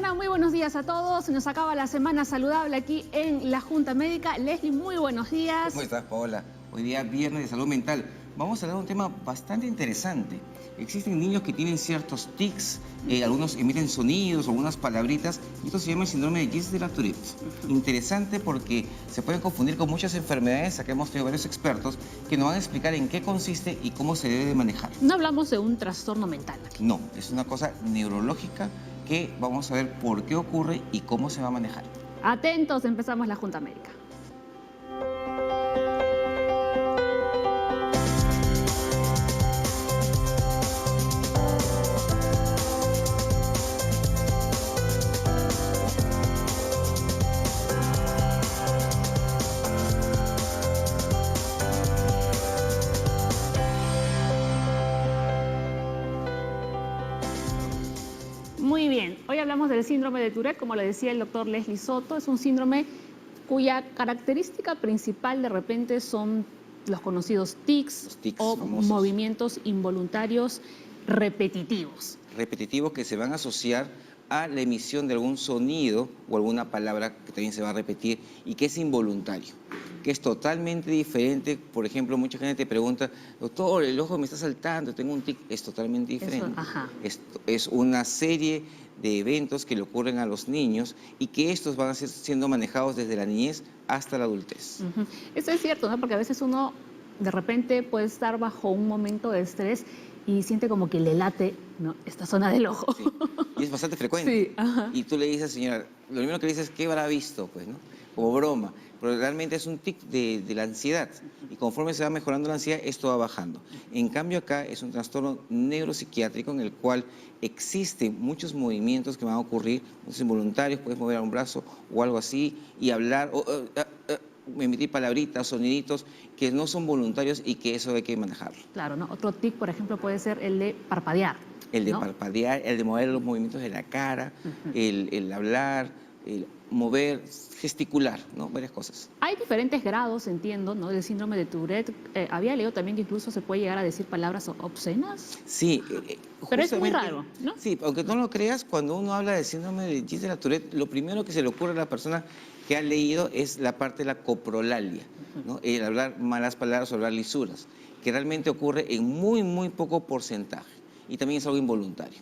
mañana, muy buenos días a todos. Nos acaba la semana saludable aquí en la Junta Médica. Leslie, muy buenos días. ¿Cómo estás, Paola? Hoy día viernes de salud mental. Vamos a hablar de un tema bastante interesante. Existen niños que tienen ciertos tics, algunos emiten sonidos, algunas palabritas, y esto se llama el síndrome de Gilles de la Tourette. Interesante porque se pueden confundir con muchas enfermedades. Acá hemos tenido varios expertos que nos van a explicar en qué consiste y cómo se debe de manejar. No hablamos de un trastorno mental aquí. No, es una cosa neurológica que vamos a ver por qué ocurre y cómo se va a manejar. Atentos, empezamos la Junta Médica. Muy bien, hoy hablamos del síndrome de Tourette, como le decía el doctor Leslie Soto. Es un síndrome cuya característica principal de repente son los conocidos tics o famosos. movimientos involuntarios repetitivos. Repetitivos que se van a asociar a la emisión de algún sonido o alguna palabra que también se va a repetir y que es involuntario, que es totalmente diferente. Por ejemplo, mucha gente te pregunta, doctor, el ojo me está saltando, tengo un tic. Es totalmente diferente. Es una serie de eventos que le ocurren a los niños y que estos van a ser siendo manejados desde la niñez hasta la adultez. Eso es cierto, ¿no? Porque a veces uno de repente puede estar bajo un momento de estrés y siente como que le late, ¿no?, esta zona del ojo. Sí. Y es bastante frecuente. Sí, y tú le dices, señora, lo primero que le dices es, ¿qué habrá visto? Pues, ¿no? Como broma. Pero realmente es un tic de la ansiedad. Y conforme se va mejorando la ansiedad, esto va bajando. En cambio acá es un trastorno neuropsiquiátrico en el cual existen muchos movimientos que van a ocurrir, muchos involuntarios, puedes mover un brazo o algo así, y hablar, emitir palabritas, soniditos que no son voluntarios y que eso hay que manejarlo. Claro, ¿no? Otro tic, por ejemplo, puede ser el de parpadear. El de ¿no? parpadear, el de mover los movimientos de la cara, el hablar, el mover, gesticular, ¿no? Varias cosas. Hay diferentes grados, entiendo, ¿no?, del síndrome de Tourette. Había leído también que incluso se puede llegar a decir palabras obscenas. Sí. Pero es muy raro, ¿no? Sí, aunque no lo creas, cuando uno habla del síndrome de Gilles de la Tourette, lo primero que se le ocurre a la persona que ha leído es la parte de la coprolalia, ¿no? El hablar malas palabras o hablar lisuras, que realmente ocurre en muy poco porcentaje y también es algo involuntario.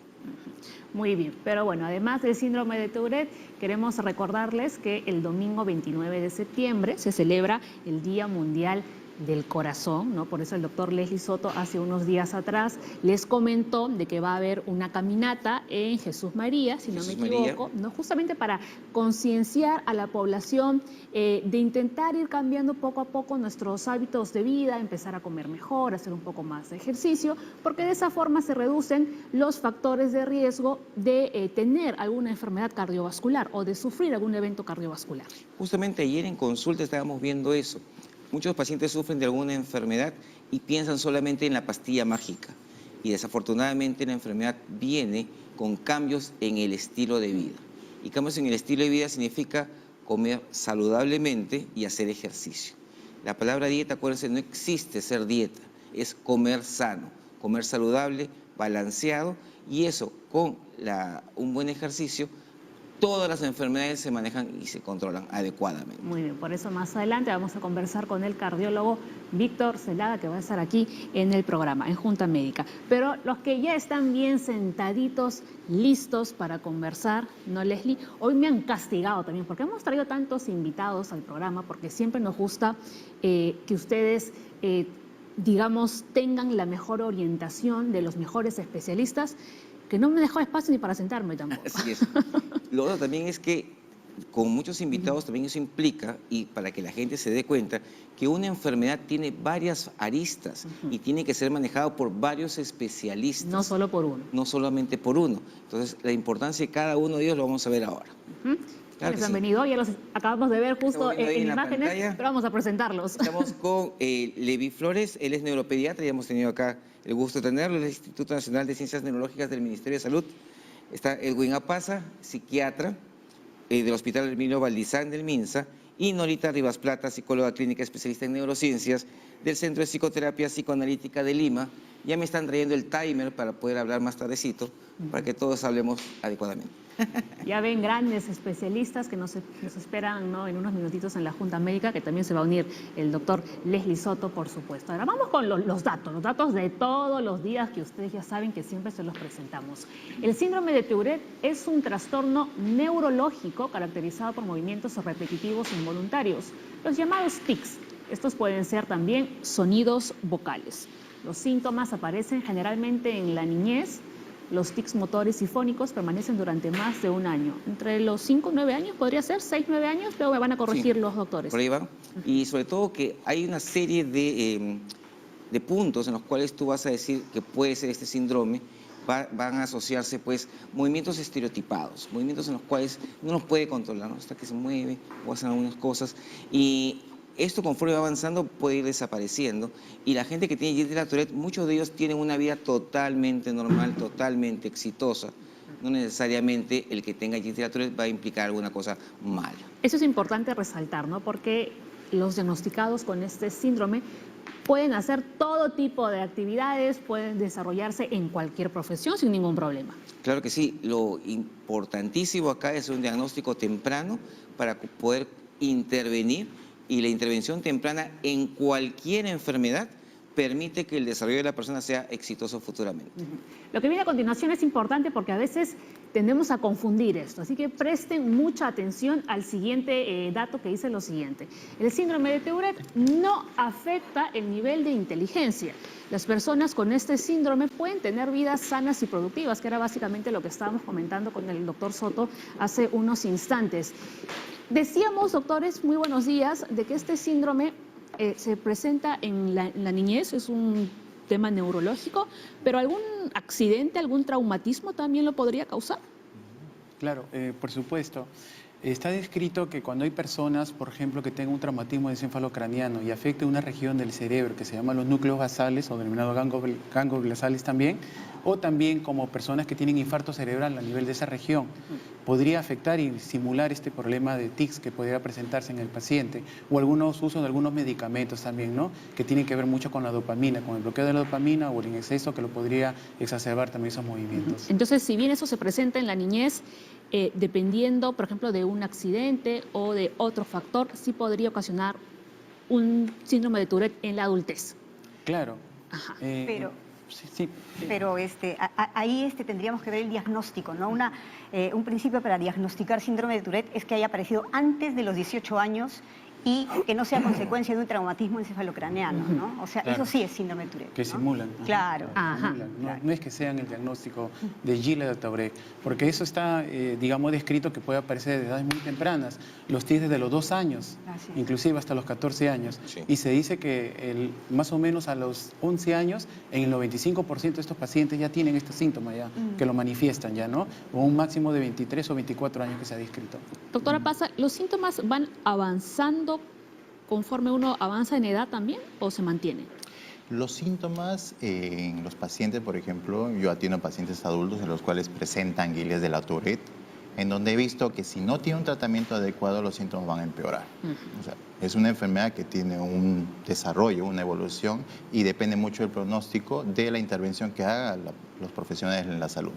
Muy bien, pero bueno, además del síndrome de Tourette, queremos recordarles que el domingo 29 de septiembre se celebra el Día Mundial del Corazón, ¿no? Por eso el doctor Leslie Soto hace unos días atrás les comentó de que va a haber una caminata en Jesús María, si no me equivoco, ¿no? Justamente para concienciar a la población de intentar ir cambiando poco a poco nuestros hábitos de vida, empezar a comer mejor, hacer un poco más de ejercicio, porque de esa forma se reducen los factores de riesgo de tener alguna enfermedad cardiovascular o de sufrir algún evento cardiovascular. Justamente ayer en consulta estábamos viendo eso. Muchos pacientes sufren de alguna enfermedad y piensan solamente en la pastilla mágica. Y desafortunadamente la enfermedad viene con cambios en el estilo de vida. Y cambios en el estilo de vida significa comer saludablemente y hacer ejercicio. La palabra dieta, acuérdense, no existe ser dieta, es comer sano, comer saludable, balanceado, y eso con un buen ejercicio. Todas las enfermedades se manejan y se controlan adecuadamente. Muy bien, por eso más adelante vamos a conversar con el cardiólogo Víctor Celada, que va a estar aquí en el programa, en Junta Médica. Pero los que ya están bien sentaditos, listos para conversar, ¿no, Leslie? Hoy me han castigado también, porque hemos traído tantos invitados al programa, porque siempre nos gusta que ustedes digamos, tengan la mejor orientación de los mejores especialistas, que no me dejó espacio ni para sentarme tampoco. Así es. Lo otro también es que con muchos invitados también eso implica, y para que la gente se dé cuenta, que una enfermedad tiene varias aristas y tiene que ser manejado por varios especialistas. No solo por uno. No solamente por uno. Entonces, la importancia de cada uno de ellos lo vamos a ver ahora. Claro les han venido, ya los acabamos de ver justo en imágenes, pantalla. Pero vamos a presentarlos. Estamos con Levi Flores, él es neuropediatra, ya hemos tenido acá el gusto de tenerlo, del Instituto Nacional de Ciencias Neurológicas del Ministerio de Salud. Está Edwin Apaza, psiquiatra del Hospital Emilio Valdizán del MINSA, y Norita Rivas Plata, psicóloga clínica especialista en neurociencias del Centro de Psicoterapia Psicoanalítica de Lima. Ya me están trayendo el timer para poder hablar más tardecito, para que todos hablemos adecuadamente. Ya ven grandes especialistas que nos esperan, ¿no?, en unos minutitos en la Junta Médica, que también se va a unir el doctor Leslie Soto, por supuesto. Ahora vamos con los datos de todos los días que ustedes ya saben que siempre se los presentamos. El síndrome de Tourette es un trastorno neurológico caracterizado por movimientos repetitivos involuntarios, los llamados tics. Estos pueden ser también sonidos vocales. Los síntomas aparecen generalmente en la niñez. Los tics motores y fónicos permanecen durante más de un año. Entre los 5 y 9 años, podría ser 6, 9 años, luego me van a corregir los doctores. Por ahí va. Y sobre todo que hay una serie de puntos en los cuales tú vas a decir que puede ser este síndrome. Van a asociarse pues movimientos estereotipados, movimientos en los cuales no los puede controlar, ¿no? Hasta que se mueve o hacen algunas cosas. Y esto, conforme va avanzando, puede ir desapareciendo, y la gente que tiene Gilles Tourette, muchos de ellos tienen una vida totalmente normal, totalmente exitosa. No necesariamente el que tenga Gilles Tourette va a implicar alguna cosa mala. Eso es importante resaltar, ¿no? Porque los diagnosticados con este síndrome pueden hacer todo tipo de actividades, pueden desarrollarse en cualquier profesión sin ningún problema. Claro que sí, lo importantísimo acá es un diagnóstico temprano para poder intervenir. Y la intervención temprana en cualquier enfermedad permite que el desarrollo de la persona sea exitoso futuramente. Lo que viene a continuación es importante porque a veces tendemos a confundir esto, así que presten mucha atención al siguiente dato que dice lo siguiente. El síndrome de Tourette no afecta el nivel de inteligencia. Las personas con este síndrome pueden tener vidas sanas y productivas, que era básicamente lo que estábamos comentando con el doctor Soto hace unos instantes. Decíamos, doctores, muy buenos días, de que este síndrome se presenta en la niñez, es un tema neurológico, pero ¿algún accidente, algún traumatismo también lo podría causar? Claro, por supuesto. Está descrito que cuando hay personas, por ejemplo, que tengan un traumatismo de encéfalo craneano y afecte una región del cerebro que se llama los núcleos basales o denominados ganglios basales también, o también como personas que tienen infarto cerebral a nivel de esa región, podría afectar y simular este problema de tics que podría presentarse en el paciente, o algunos usos de algunos medicamentos también, ¿no?, que tienen que ver mucho con la dopamina, con el bloqueo de la dopamina o el exceso que lo podría exacerbar también esos movimientos. Entonces, si bien eso se presenta en la niñez, dependiendo, por ejemplo, de un accidente o de otro factor, sí podría ocasionar un síndrome de Tourette en la adultez. Claro. Ajá. Pero ahí tendríamos que ver el diagnóstico, ¿no? Un principio para diagnosticar síndrome de Tourette es que haya aparecido antes de los 18 años y que no sea consecuencia de un traumatismo encefalocraneano, ¿no? O sea, claro, eso sí es síndrome de Tourette, que ¿no? simulan. Claro. Simulan, no es que sean el diagnóstico de Gilles Tourette, porque eso está, digamos, descrito que puede aparecer de edades muy tempranas, los tics desde los 2 años, inclusive hasta los 14 años, sí. Y se dice que más o menos a los 11 años, en el 95% de estos pacientes ya tienen este síntoma, ya, que lo manifiestan ya, ¿no? O un máximo de 23 o 24 años que se ha descrito. Doctora Pasa, ¿los síntomas van avanzando conforme uno avanza en edad también o se mantiene? Los síntomas en los pacientes, por ejemplo, yo atiendo a pacientes adultos en los cuales presentan Gilles de la Tourette, en donde he visto que si no tiene un tratamiento adecuado, los síntomas van a empeorar. O sea, es una enfermedad que tiene un desarrollo, una evolución, y depende mucho del pronóstico de la intervención que hagan los profesionales en la salud.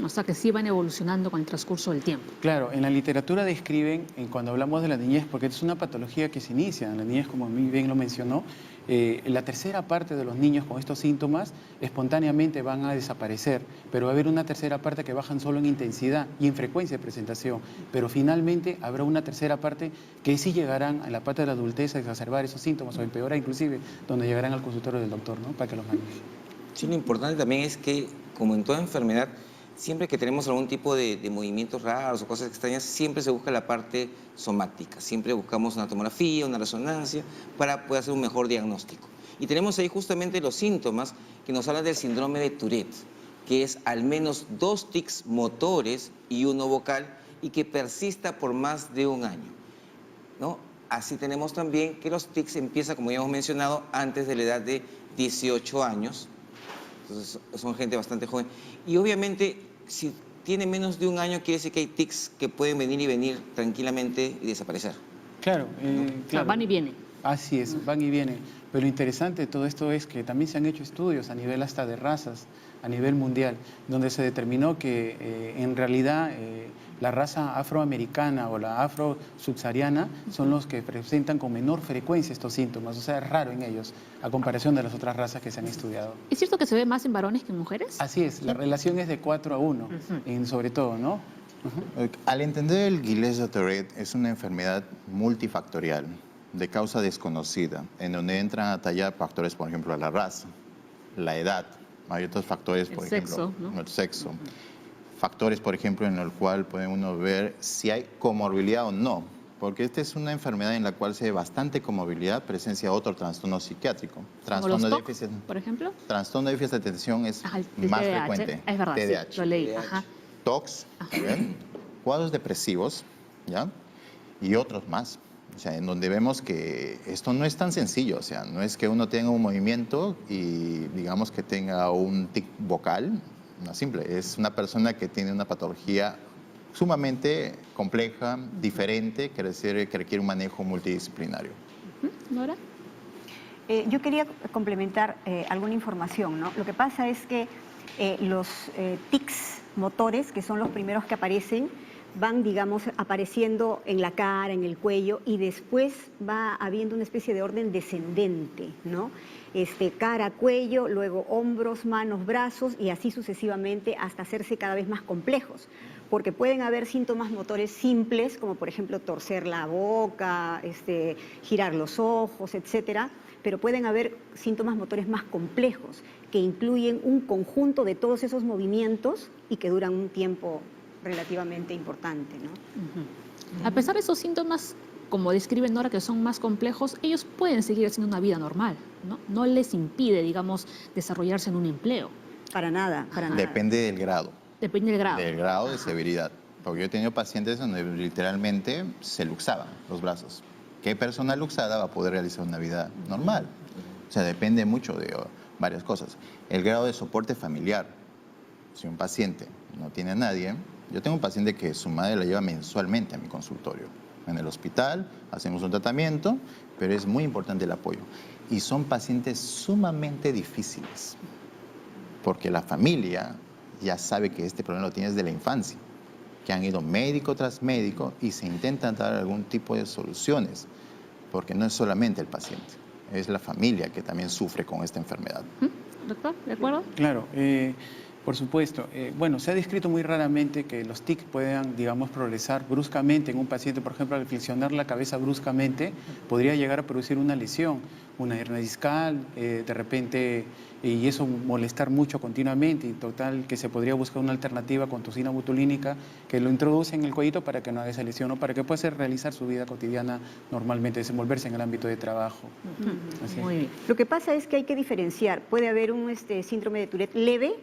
O sea que sí van evolucionando con el transcurso del tiempo. Claro, en la literatura describen, cuando hablamos de la niñez, porque es una patología que se inicia en la niñez, como muy bien lo mencionó, la tercera parte de los niños con estos síntomas espontáneamente van a desaparecer, pero va a haber una tercera parte que bajan solo en intensidad y en frecuencia de presentación, pero finalmente habrá una tercera parte que sí llegarán a la parte de la adultez a exacerbar esos síntomas o empeorar inclusive, donde llegarán al consultorio del doctor, ¿no?, para que los maneje. Sí, lo importante también es que, como en toda enfermedad, siempre que tenemos algún tipo de movimientos raros o cosas extrañas, siempre se busca la parte somática. Siempre buscamos una tomografía, una resonancia, para poder hacer un mejor diagnóstico. Y tenemos ahí justamente los síntomas que nos hablan del síndrome de Tourette, que es al menos 2 tics motores y 1 vocal, y que persista por más de un año, ¿no? Así tenemos también que los tics empiezan, como ya hemos mencionado, antes de la edad de 18 años. Entonces son gente bastante joven. Y obviamente, si tiene menos de un año, quiere decir que hay tics que pueden venir y venir tranquilamente y desaparecer. Claro, claro. Van y vienen. Así es, van y vienen. Pero lo interesante de todo esto es que también se han hecho estudios a nivel hasta de razas, a nivel mundial, donde se determinó que en realidad la raza afroamericana o la afro-subsahariana son los que presentan con menor frecuencia estos síntomas, o sea, es raro en ellos, a comparación de las otras razas que se han estudiado. ¿Es cierto que se ve más en varones que en mujeres? Así es, la relación es de 4-1, sobre todo, ¿no? Al entender el Guillain de Tourette es una enfermedad multifactorial de causa desconocida, en donde entran a tallar factores, por ejemplo, la raza, la edad, hay otros factores, por ejemplo, sexo, ¿no? el sexo, factores, por ejemplo, en el cual puede uno ver si hay comorbilidad o no, porque esta es una enfermedad en la cual se ve bastante comorbilidad, presencia de otro trastorno psiquiátrico. ¿Como los Trastorno de TOC, déficit, por ejemplo? trastorno de déficit de atención es El más TDAH. frecuente. Es verdad, sí, TDAH. lo leí. Ajá. TOCs, ¿bien? Cuadros depresivos, ¿ya? Y otros más. O sea, en donde vemos que esto no es tan sencillo, o sea, no es que uno tenga un movimiento y digamos que tenga un tic vocal, no simple, es una persona que tiene una patología sumamente compleja, diferente, que requiere un manejo multidisciplinario. ¿Nora? Yo quería complementar alguna información, ¿no? Lo que pasa es que los tics motores, que son los primeros que aparecen, van, digamos, apareciendo en la cara, en el cuello, y después va habiendo una especie de orden descendente, ¿no? Cara, cuello, luego hombros, manos, brazos, y así sucesivamente hasta hacerse cada vez más complejos. Porque pueden haber síntomas motores simples, como por ejemplo torcer la boca, girar los ojos, etcétera, pero pueden haber síntomas motores más complejos, que incluyen un conjunto de todos esos movimientos y que duran un tiempo relativamente importante, ¿no? A pesar de esos síntomas, como describen Nora, que son más complejos, ellos pueden seguir haciendo una vida normal, ¿no? No les impide, digamos, desarrollarse en un empleo. Para nada, para nada. Depende del grado. Depende del grado. Del grado de severidad. Porque yo he tenido pacientes donde literalmente se luxaban los brazos. ¿Qué persona luxada va a poder realizar una vida normal? O sea, depende mucho de varias cosas. El grado de soporte familiar. Si un paciente no tiene a nadie, yo tengo un paciente que su madre la lleva mensualmente a mi consultorio. En el hospital hacemos un tratamiento, pero es muy importante el apoyo. Y son pacientes sumamente difíciles, porque la familia ya sabe que este problema lo tiene desde la infancia, que han ido médico tras médico y se intentan dar algún tipo de soluciones, porque no es solamente el paciente, es la familia que también sufre con esta enfermedad. ¿Doctor? ¿De acuerdo? Claro, por supuesto. Bueno, se ha descrito muy raramente que los TIC puedan, digamos, progresar bruscamente en un paciente. Por ejemplo, al flexionar la cabeza bruscamente, podría llegar a producir una lesión, una hernia discal, de repente, y eso molestar mucho continuamente, y total que se podría buscar una alternativa con toxina botulínica que lo introduce en el cuellito para que no haga esa lesión o para que pueda realizar su vida cotidiana normalmente, desenvolverse en el ámbito de trabajo. Así es. Muy bien. Lo que pasa es que hay que diferenciar. Puede haber un síndrome de Tourette leve,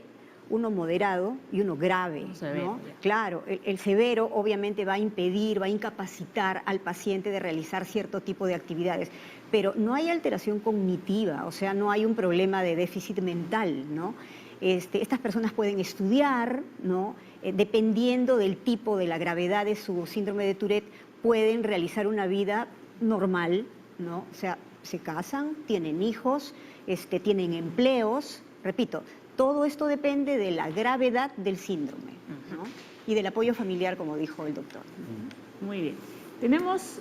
uno moderado y uno grave, Severo. ¿no? Claro, el severo obviamente va a impedir, va a incapacitar al paciente de realizar cierto tipo de actividades, pero no hay alteración cognitiva, o sea, no hay un problema de déficit mental, ¿no? Estas personas pueden estudiar, ¿no? Dependiendo del tipo, de la gravedad de su síndrome de Tourette, pueden realizar una vida normal, ¿no? O sea, se casan, tienen hijos, tienen empleos, repito, todo esto depende de la gravedad del síndrome, ¿no? Y del apoyo familiar, como dijo el doctor. Muy bien. Tenemos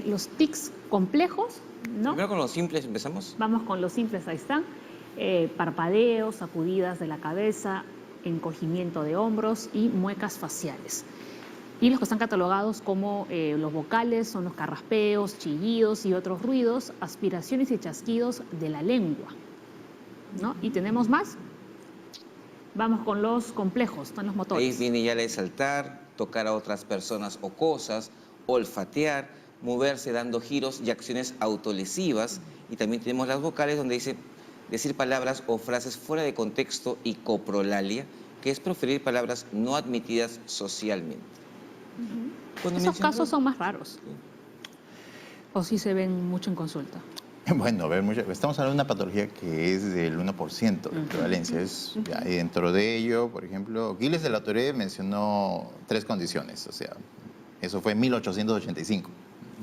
los tics complejos, ¿no? Primero con los simples empezamos. Vamos con los simples, ahí están. Parpadeos, sacudidas de la cabeza, encogimiento de hombros y muecas faciales. Y los que están catalogados como los vocales son los carraspeos, chillidos y otros ruidos, aspiraciones y chasquidos de la lengua, ¿no? Y tenemos más. Vamos con los complejos, están los Ahí motores. viene ya el saltar, tocar a otras personas o cosas, olfatear, moverse dando giros y acciones autolesivas. Y también tenemos las vocales donde dice decir palabras o frases fuera de contexto y coprolalia, que es proferir palabras no admitidas socialmente. Cuando Esos mencionamos- casos son más raros. O sí se ven mucho en consulta. Bueno, estamos hablando de una patología que es del 1% de prevalencia. Y dentro de ello, por ejemplo, Gilles de la Tourette mencionó 3 condiciones. O sea, eso fue en 1885,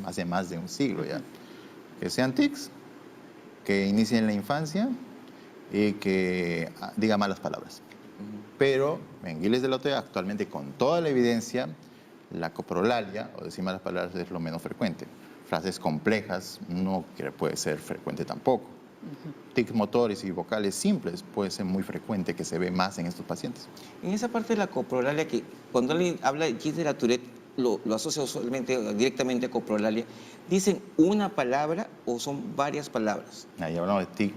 hace más de un siglo ya. que sean tics, que inicien en la infancia y que diga malas palabras. Pero en guiles de la autoridad, actualmente con toda la evidencia, la coprolalia, o decir malas palabras, es lo menos frecuente. Frases complejas no puede ser frecuente tampoco. Tics motores y vocales simples puede ser muy frecuente, que se ve más en estos pacientes. En esa parte de la coprolalia, que cuando alguien habla de gis de la Tourette, lo asocia usualmente directamente a coprolalia, ¿dicen una palabra o son varias palabras? Ahí hablamos de tic,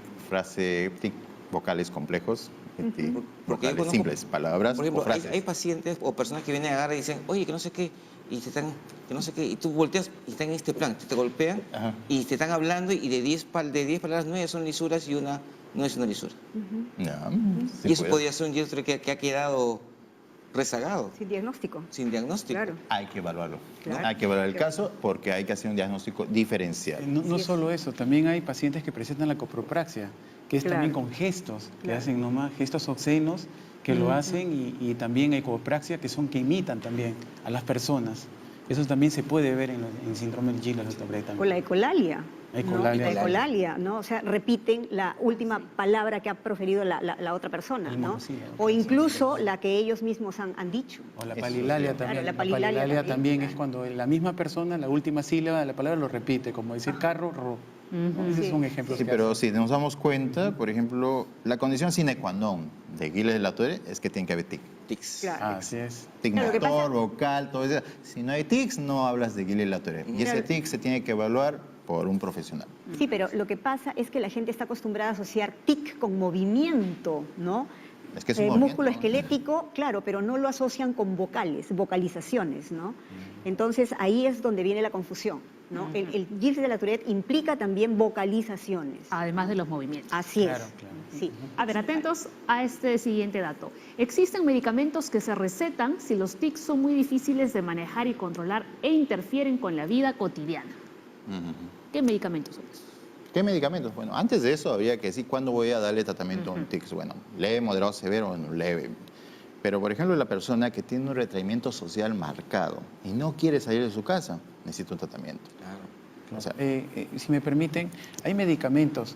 tic vocales complejos, tic Porque yo vocales conozco, simples, palabras por ejemplo, o frases. hay pacientes o personas que vienen a agarrar y dicen, oye, que no sé qué, y te están, que no sé qué, y tú volteas y están en este plan, te golpean Ajá. y te están hablando y de 10 palabras, 9 son lisuras y una no es una lisura. Ya, sí Y eso puede. podría ser un gis que ha quedado rezagado, Sin diagnóstico. sin diagnóstico. Claro. Hay que evaluarlo. Claro. Hay que evaluar el caso porque hay que hacer un diagnóstico diferencial. No solo eso, también hay pacientes que presentan la copropraxia, que es Claro. también con gestos, que Claro. hacen nomás gestos obscenos, que lo hacen y también hay copropraxia que son que imitan también a las personas. Eso también se puede ver en síndrome del Gilles de la Tourette. Con la ecolalia. Ecolalia. ¿no? La ecolalia, ¿no? O sea, repiten la última palabra que ha proferido la otra persona, El ¿no? monosílabo. O incluso la que ellos mismos han dicho. O la Eso palilalia es. también. Claro, la palilalia también también, es cuando la misma persona, la última sílaba de la palabra lo repite, como decir carro, ro. ¿no? Ese es un ejemplo. Sí, que pero hace. si nos damos cuenta, por ejemplo, la condición sine qua non de Gilles de la Tourette es que tiene que haber tic. Tics. Claro. Así es. Tic Claro, lo que motor, pasa- vocal, todo eso. Si no hay tics, no hablas de Gilles de la Tourette. Y ese Claro. tic se tiene que evaluar por un profesional. Sí, pero lo que pasa es que la gente está acostumbrada a asociar tic con movimiento, ¿no? Es que es un movimiento, músculo ¿no? esquelético, claro, pero no lo asocian con vocalizaciones, ¿no? Entonces ahí es donde viene la confusión, ¿no? El gis de la Tourette implica también vocalizaciones. Además de los movimientos. Así Claro, es. claro. Sí. A ver, atentos a este siguiente dato. Existen medicamentos que se recetan si los tics son muy difíciles de manejar y controlar e interfieren con la vida cotidiana. Ujú. ¿Qué medicamentos son esos? ¿Qué medicamentos? Bueno, antes de eso había que decir cuándo voy a darle tratamiento a un tics. Bueno, leve, moderado, severo, bueno, leve. Pero, por ejemplo, la persona que tiene un retraimiento social marcado y no quiere salir de su casa, necesita un tratamiento. Claro. O sea, Si me permiten, hay medicamentos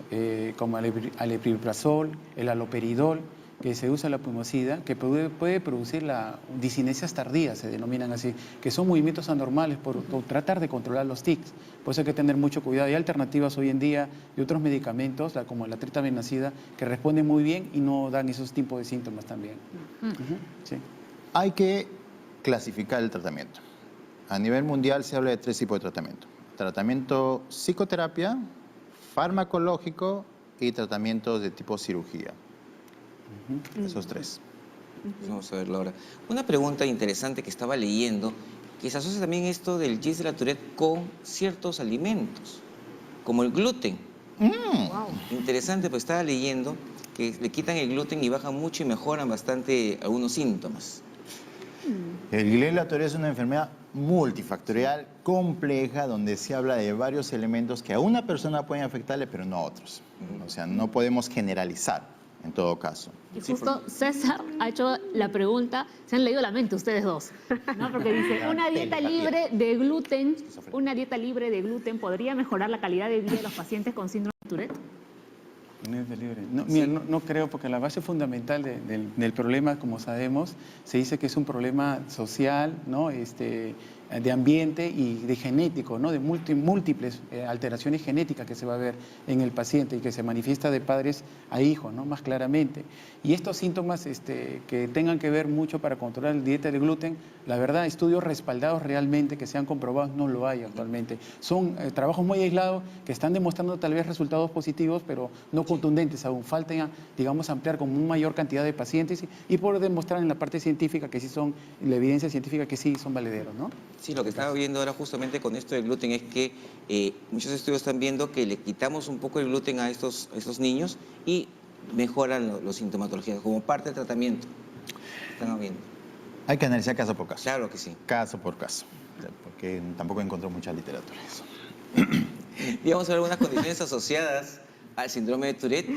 como el alipiprazol, el aloperidol, que se usa la pneumocida, que puede producir la disinesias tardías, se denominan así, que son movimientos anormales por tratar de controlar los tics. Por eso hay que tener mucho cuidado. Hay alternativas hoy en día de otros medicamentos, como la tritamrinacida, que responden muy bien y no dan esos tipos de síntomas también. Ujú, sí. hay que clasificar el tratamiento. A nivel mundial se habla de 3 tipos de tratamiento. Tratamiento psicoterapia, farmacológico y tratamientos de tipo cirugía. Esos 3. Vamos a verlo ahora. Una pregunta interesante que estaba leyendo, que se asocia también esto del gis de la Tourette con ciertos alimentos, como el gluten. Wow. Interesante, pues estaba leyendo que le quitan el gluten y bajan mucho y mejoran bastante algunos síntomas. El Gilles de la Tourette es una enfermedad multifactorial, compleja, donde se habla de varios elementos que a una persona pueden afectarle, pero no a otros. O sea, no podemos generalizar en todo caso. Y justo César ha hecho la pregunta, se han leído la mente ustedes dos, ¿no? Porque dice, una dieta libre de gluten, ¿podría mejorar la calidad de vida de los pacientes con síndrome de Tourette? No, mira, no creo, porque la base fundamental del problema, como sabemos, se dice que es un problema social, ¿no? De ambiente y de genético, ¿no? De múltiples alteraciones genéticas que se va a ver en el paciente y que se manifiesta de padres a hijos, ¿no? Más claramente. Y estos síntomas que tengan que ver mucho para controlar la dieta de gluten, la verdad, estudios respaldados realmente que sean comprobados no lo hay actualmente. Son trabajos muy aislados que están demostrando tal vez resultados positivos, pero no contundentes aún. Falta, digamos, ampliar con una mayor cantidad de pacientes y poder demostrar en la parte científica que sí son, en la evidencia científica que sí son valederos, ¿no? Sí, lo que estaba viendo ahora justamente con esto del gluten es que muchos estudios están viendo que le quitamos un poco el gluten a estos niños y mejoran los sintomatologías como parte del tratamiento. Están viendo. Hay que analizar caso por caso. Claro que sí. Caso por caso. O sea, porque tampoco encontró mucha literatura eso. Y vamos a ver algunas condiciones asociadas al síndrome de Tourette,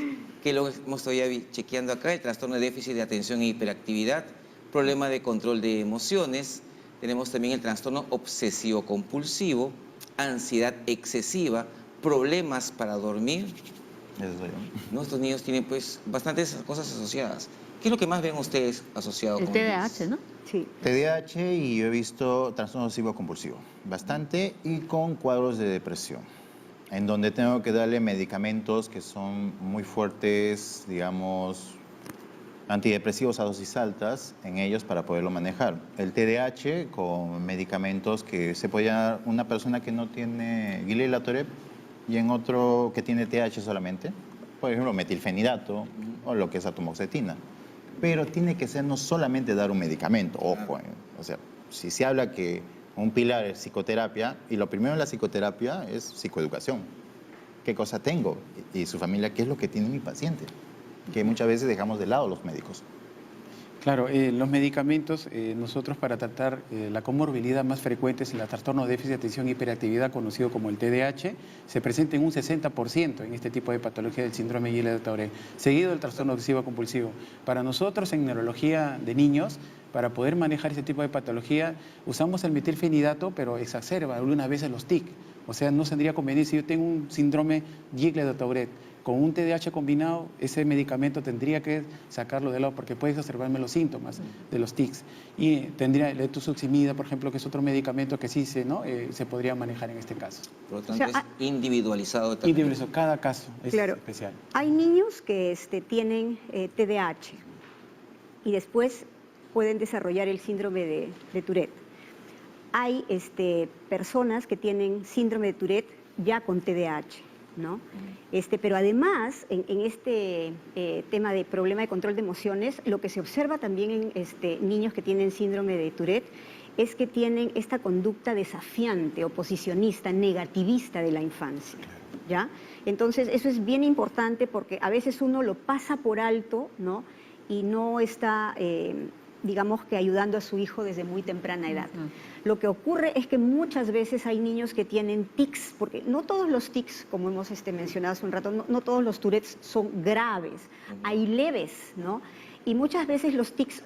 que lo hemos todavía chequeando acá: el trastorno de déficit de atención e hiperactividad, problema de control de emociones, tenemos también el trastorno obsesivo-compulsivo, ansiedad excesiva, problemas para dormir, Eso soy yo. nuestros niños tienen pues bastantes cosas asociadas. ¿Qué es lo que más ven ustedes asociado El con TDAH, ¿no? Sí. TDAH y yo he visto trastorno obsesivo compulsivo, bastante, y con cuadros de depresión, en donde tengo que darle medicamentos que son muy fuertes, digamos, antidepresivos a dosis altas en ellos para poderlo manejar. El TDAH con medicamentos que se puede dar una persona que no tiene Gilead y en otro que tiene TDAH solamente, por ejemplo, metilfenidato o lo que es atomoxetina. Pero tiene que ser no solamente dar un medicamento, ojo, o sea, si se habla que un pilar es psicoterapia, y lo primero en la psicoterapia es psicoeducación. ¿Qué cosa tengo? Y su familia, ¿qué es lo que tiene mi paciente? Que muchas veces dejamos de lado los médicos. Claro, los medicamentos, nosotros para tratar la comorbilidad más frecuente es el trastorno de déficit de atención y hiperactividad, conocido como el TDAH, se presenta en un 60% en este tipo de patología del síndrome de Guillain-Barré, seguido del trastorno obsesivo compulsivo. Para nosotros en neurología de niños, para poder manejar ese tipo de patología, usamos el metilfenidato, pero exacerba algunas veces los TIC. O sea, no tendría conveniencia. Si yo tengo un síndrome Guillain-Barré con un TDAH combinado, ese medicamento tendría que sacarlo de lado porque puede exacerbarme los síntomas de los tics. Y tendría el letusuximida, por ejemplo, que es otro medicamento que sí se podría manejar en este caso. Por lo tanto, O sea, es individualizado. También. Individualizado, cada caso es Claro. especial. Hay niños que tienen TDAH y después pueden desarrollar el síndrome de Tourette. Hay personas que tienen síndrome de Tourette ya con TDAH, ¿no? Pero además, en este tema de problema de control de emociones, lo que se observa también en niños que tienen síndrome de Tourette es que tienen esta conducta desafiante, oposicionista, negativista de la infancia, ¿ya? Entonces, eso es bien importante porque a veces uno lo pasa por alto, ¿no? Y no está, digamos que ayudando a su hijo desde muy temprana edad. Lo que ocurre es que muchas veces hay niños que tienen tics, porque no todos los tics, como hemos mencionado hace un rato, no todos los Tourettes son graves, hay leves, ¿no? Y muchas veces los tics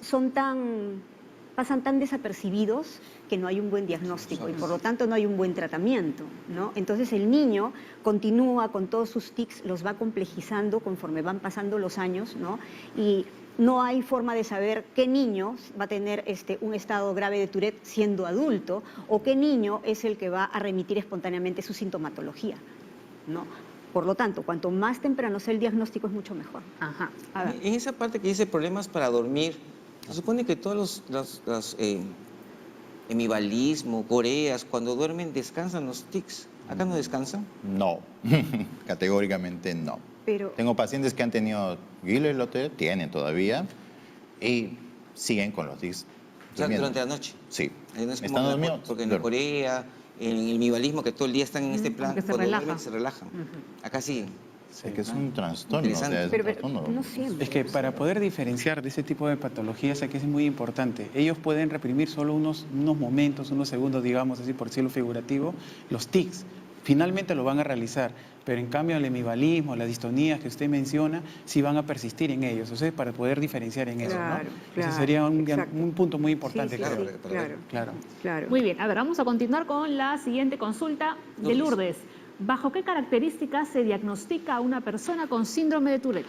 pasan tan desapercibidos que no hay un buen diagnóstico y por lo tanto no hay un buen tratamiento, ¿no? Entonces el niño continúa con todos sus tics, los va complejizando conforme van pasando los años, ¿no? Y no hay forma de saber qué niño va a tener un estado grave de Tourette siendo adulto o qué niño es el que va a remitir espontáneamente su sintomatología, ¿no? Por lo tanto, cuanto más temprano sea el diagnóstico es mucho mejor. Ajá. A ver. En esa parte que dice problemas para dormir, se supone que todos los hemibalismo, coreas, cuando duermen descansan los tics. ¿Acá no descansan? No, categóricamente no. Pero Tengo pacientes que han tenido Guillain-Barré, tienen todavía, y siguen con los tics. O sea, durmiendo. durante la noche. Sí. No es como ¿Están la- dormidos? Porque en la Corea, en el hemibalismo, que todo el día están en este plan, que se cuando relajan. duermen se relajan. Acá sí. Es que es un trastorno. O sea, es un pero trastorno. no siempre. Es que para poder diferenciar de ese tipo de patologías aquí es muy importante. Ellos pueden reprimir solo unos momentos, unos segundos, digamos así, por decirlo figurativo, los tics. Finalmente lo van a realizar, pero en cambio el hemibalismo, las distonías que usted menciona, sí van a persistir en ellos. Entonces, para poder diferenciar en eso, Claro, ¿no? claro, Ese sería exacto. un punto muy importante, Sí, sí, creo. sí, Claro, claro, Claro. Muy bien, a ver, vamos a continuar con la siguiente consulta de Lourdes. ¿Bajo qué características se diagnostica a una persona con síndrome de Tourette?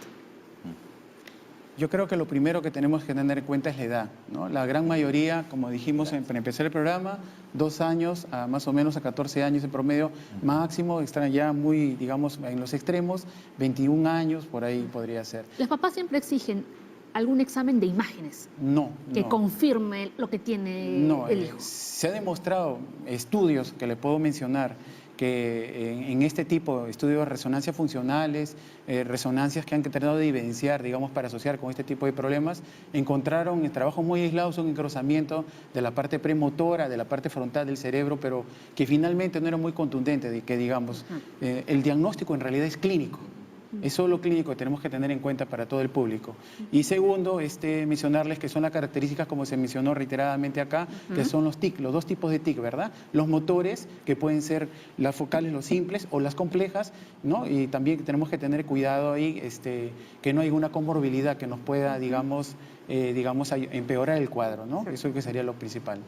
Yo creo que lo primero que tenemos que tener en cuenta es la edad, ¿no? La gran mayoría, como dijimos para empezar el programa, 2 años a más o menos a 14 años en promedio máximo, están ya muy, digamos, en los extremos, 21 años, por ahí podría ser. Los papás siempre exigen algún examen de imágenes No, que no. confirme lo que tiene No, el hijo. se ha demostrado, estudios que le puedo mencionar, que en este tipo de estudios de resonancias funcionales, resonancias que han tratado de evidenciar, digamos, para asociar con este tipo de problemas, encontraron en trabajos muy aislados un engrosamiento de la parte premotora, de la parte frontal del cerebro, pero que finalmente no era muy contundente, de que digamos, el diagnóstico en realidad es clínico. Es solo clínico que tenemos que tener en cuenta para todo el público. Y segundo, mencionarles que son las características, como se mencionó reiteradamente acá, que son los TIC, los 2 tipos de TIC, ¿verdad? Los motores, que pueden ser las focales, los simples o las complejas, ¿no? Y también tenemos que tener cuidado ahí, que no haya una comorbilidad que nos pueda, digamos, empeorar el cuadro, ¿no? Eso que sería lo principal.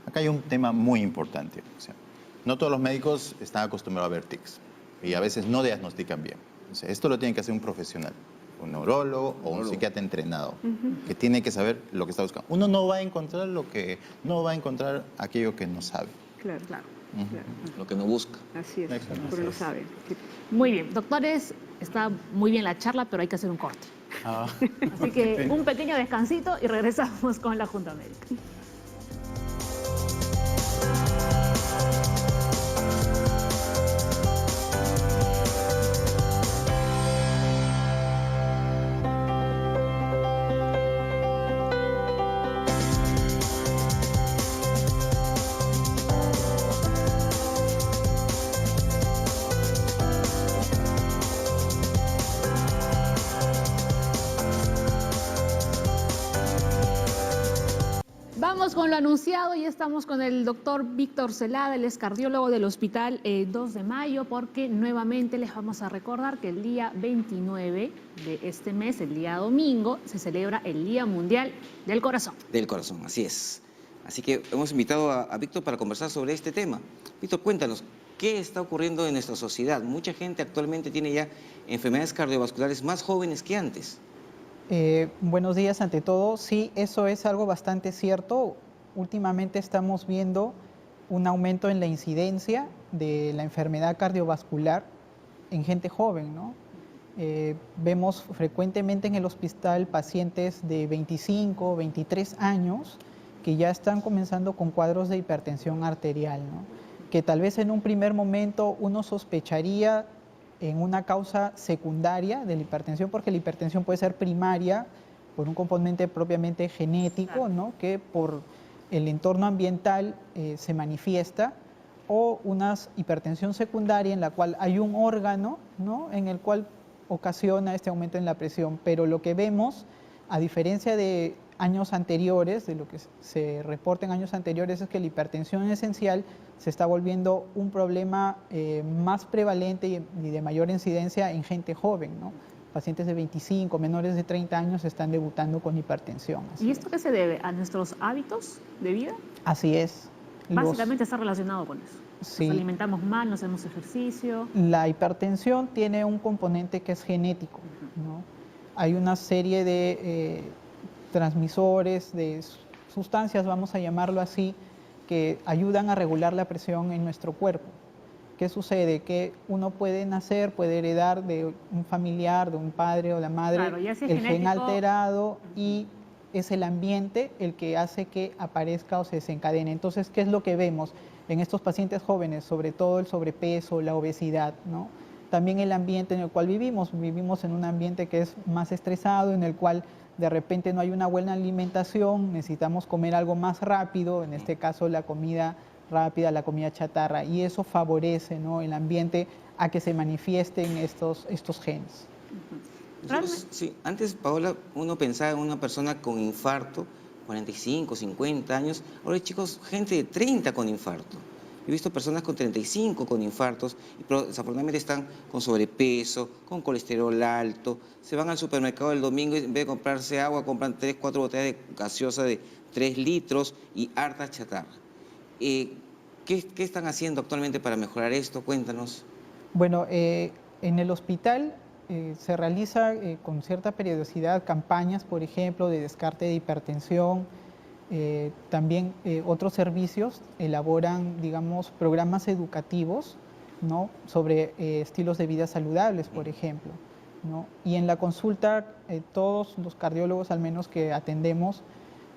Acá hay un tema muy importante. O sea, no todos los médicos están acostumbrados a ver tics. y a veces no diagnostican bien. Entonces, esto lo tiene que hacer un profesional, un neurólogo o un psiquiatra entrenado, que tiene que saber lo que está buscando. Uno no va a encontrar no va a encontrar aquello que no sabe. Claro, claro. Claro. Lo que no busca. Así es, Exacto. pero lo sabe. Muy bien, doctores, está muy bien la charla, pero hay que hacer un corte. Ah. Así que un pequeño descansito y regresamos con la Junta Médica. Vamos con lo anunciado y estamos con el doctor Víctor Celada, él es cardiólogo del Hospital 2 de Mayo, porque nuevamente les vamos a recordar que el día 29 de este mes, el día domingo, se celebra el Día Mundial del Corazón. Del corazón, así es. Así que hemos invitado a Víctor para conversar sobre este tema. Víctor, cuéntanos, ¿qué está ocurriendo en nuestra sociedad? Mucha gente actualmente tiene ya enfermedades cardiovasculares más jóvenes que antes. Buenos días ante todo. Sí, eso es algo bastante cierto. Últimamente estamos viendo un aumento en la incidencia de la enfermedad cardiovascular en gente joven, ¿no? Vemos frecuentemente en el hospital pacientes de 25, 23 años que ya están comenzando con cuadros de hipertensión arterial, ¿no? Que tal vez en un primer momento uno sospecharía en una causa secundaria de la hipertensión, porque la hipertensión puede ser primaria por un componente propiamente genético, ¿no? Que por el entorno ambiental se manifiesta, o una hipertensión secundaria en la cual hay un órgano, ¿no? En el cual ocasiona este aumento en la presión. Pero lo que vemos, a diferencia de años anteriores, de lo que se reporta en años anteriores, es que la hipertensión esencial se está volviendo un problema más prevalente y de mayor incidencia en gente joven, ¿no? Pacientes de 25, menores de 30 años están debutando con hipertensión. ¿Y esto qué se debe? ¿A nuestros hábitos de vida? Así es. Básicamente está relacionado con eso. Sí. Nos alimentamos mal, no hacemos ejercicio. La hipertensión tiene un componente que es genético, ¿no? Hay una serie de transmisores, de sustancias, vamos a llamarlo así, que ayudan a regular la presión en nuestro cuerpo. ¿Qué sucede? Que uno puede nacer, puede heredar de un familiar, de un padre o la madre, Claro, ya si es el gen genético, alterado, y es el ambiente el que hace que aparezca o se desencadene. Entonces, ¿qué es lo que vemos en estos pacientes jóvenes? Sobre todo el sobrepeso, la obesidad, ¿no? También el ambiente en el cual vivimos. Vivimos en un ambiente que es más estresado, en el cual de repente no hay una buena alimentación, necesitamos comer algo más rápido, en este caso la comida rápida, la comida chatarra, y eso favorece, ¿no?, el ambiente a que se manifiesten estos genes. Nosotros, sí, antes, Paola, uno pensaba en una persona con infarto, 45, 50 años. Ahora hay chicos, gente de 30 con infarto. He visto personas con 35 con infartos, pero desafortunadamente están con sobrepeso, con colesterol alto. Se van al supermercado el domingo y en vez de comprarse agua, compran 3, 4 botellas de gaseosa de 3 litros y harta chatarra. ¿Qué están haciendo actualmente para mejorar esto? Cuéntanos. Bueno, en el hospital se realiza con cierta periodicidad campañas, por ejemplo, de descarte de hipertensión. También otros servicios elaboran, digamos, programas educativos, ¿no?, sobre estilos de vida saludables, por ejemplo, ¿no? Y en la consulta, todos los cardiólogos, al menos que atendemos,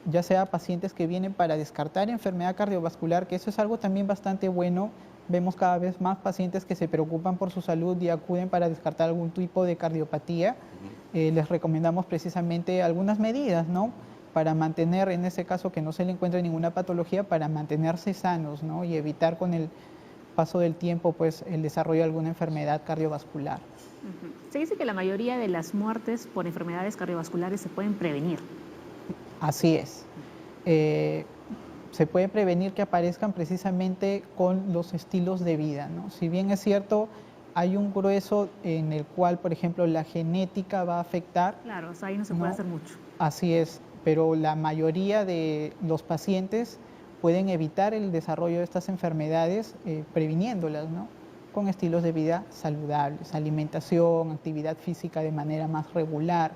ya sea pacientes que vienen para descartar enfermedad cardiovascular, que eso es algo también bastante bueno. Vemos cada vez más pacientes que se preocupan por su salud y acuden para descartar algún tipo de cardiopatía. Les recomendamos precisamente algunas medidas, ¿no?, para mantener, en ese caso, que no se le encuentre ninguna patología, para mantenerse sanos, ¿no?, y evitar con el paso del tiempo, pues, el desarrollo de alguna enfermedad cardiovascular. Se dice que la mayoría de las muertes por enfermedades cardiovasculares se pueden prevenir. Así es. Se puede prevenir que aparezcan precisamente con los estilos de vida, ¿no? Si bien es cierto, hay un grueso en el cual, por ejemplo, la genética va a afectar. Claro, o sea, ahí no se puede hacer mucho. Así es, pero la mayoría de los pacientes pueden evitar el desarrollo de estas enfermedades previniéndolas, ¿no?, con estilos de vida saludables, alimentación, actividad física de manera más regular,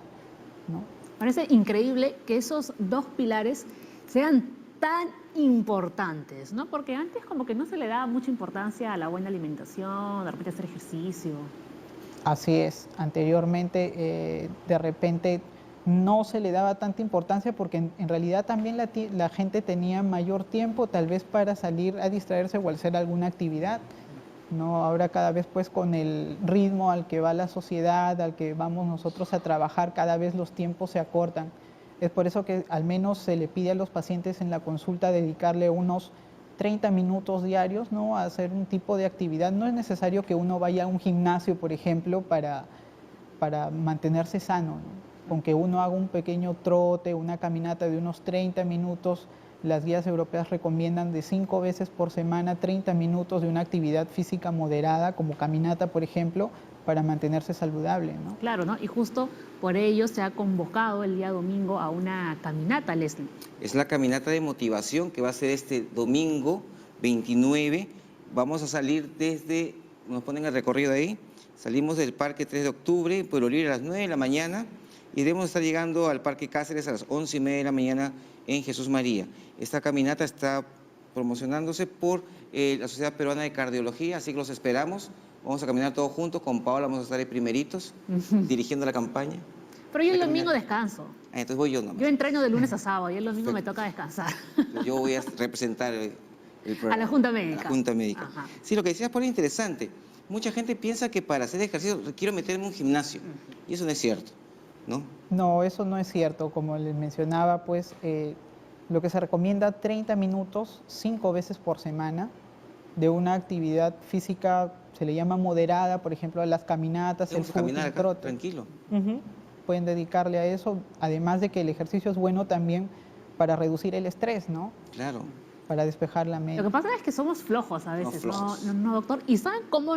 ¿no? Parece increíble que esos dos pilares sean tan importantes, ¿no? Porque antes como que no se le daba mucha importancia a la buena alimentación, de repente hacer ejercicio. Así es, anteriormente de repente no se le daba tanta importancia porque en realidad también la gente tenía mayor tiempo tal vez para salir a distraerse o hacer alguna actividad, ¿no? Ahora cada vez pues con el ritmo al que va la sociedad, al que vamos nosotros a trabajar, cada vez los tiempos se acortan. Es por eso que al menos se le pide a los pacientes en la consulta dedicarle unos 30 minutos diarios, ¿no?, a hacer un tipo de actividad. No es necesario que uno vaya a un gimnasio, por ejemplo, para mantenerse sano, ¿no? Con que uno haga un pequeño trote, una caminata de unos 30 minutos, las guías europeas recomiendan de 5 veces por semana 30 minutos de una actividad física moderada, como caminata, por ejemplo, para mantenerse saludable, ¿no? Claro, ¿no? Y justo por ello se ha convocado el día domingo a una caminata, Leslie. Es la caminata de motivación que va a ser este domingo 29. Vamos a salir desde, nos ponen el recorrido ahí, salimos del Parque 3 de Octubre, Pueblo Libre a las 9 de la mañana y debemos estar llegando al Parque Cáceres a las 11:30 de la mañana en Jesús María. Esta caminata está promocionándose por la Sociedad Peruana de Cardiología, así que los esperamos. Vamos a caminar todos juntos, con Paola vamos a estar de primeritos, dirigiendo la campaña. Pero yo el Voy a domingo caminar. descanso. Entonces voy yo nomás. Yo entreno de lunes a sábado y el domingo me toca descansar. Yo voy a representar el programa. A la Junta Médica. A la Junta Médica. Ajá. Sí, lo que decías por interesante. Mucha gente piensa que para hacer ejercicio quiero meterme en un gimnasio. Y eso no es cierto, ¿no? No, eso no es cierto. Como les mencionaba, pues lo que se recomienda 30 minutos 5 veces por semana de una actividad física, se le llama moderada, por ejemplo, a las caminatas, el Vamos a caminar footing, acá, trote. tranquilo. Ujú. Pueden dedicarle a eso, además de que el ejercicio es bueno también para reducir el estrés, ¿no? Claro. Para despejar la Lo mente. que pasa es que somos flojos a veces, flojos. ¿no, doctor? ¿Y saben cómo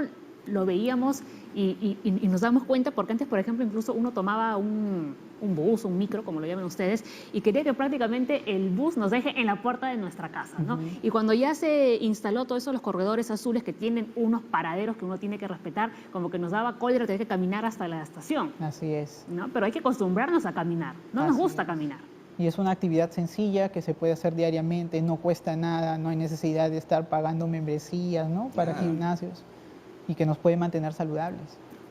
lo veíamos y nos damos cuenta? Porque antes, por ejemplo, incluso uno tomaba un bus, un micro, como lo llaman ustedes, y quería que prácticamente el bus nos deje en la puerta de nuestra casa, ¿no? Y cuando ya se instaló todo eso, los corredores azules que tienen unos paraderos que uno tiene que respetar, como que nos daba cólera tener que caminar hasta la estación, Así es. ¿no? Pero hay que acostumbrarnos a caminar. No nos Así gusta es. caminar. Y es una actividad sencilla que se puede hacer diariamente, no cuesta nada, no hay necesidad de estar pagando membresías, ¿no?, para Claro. gimnasios, y que nos puede mantener saludables.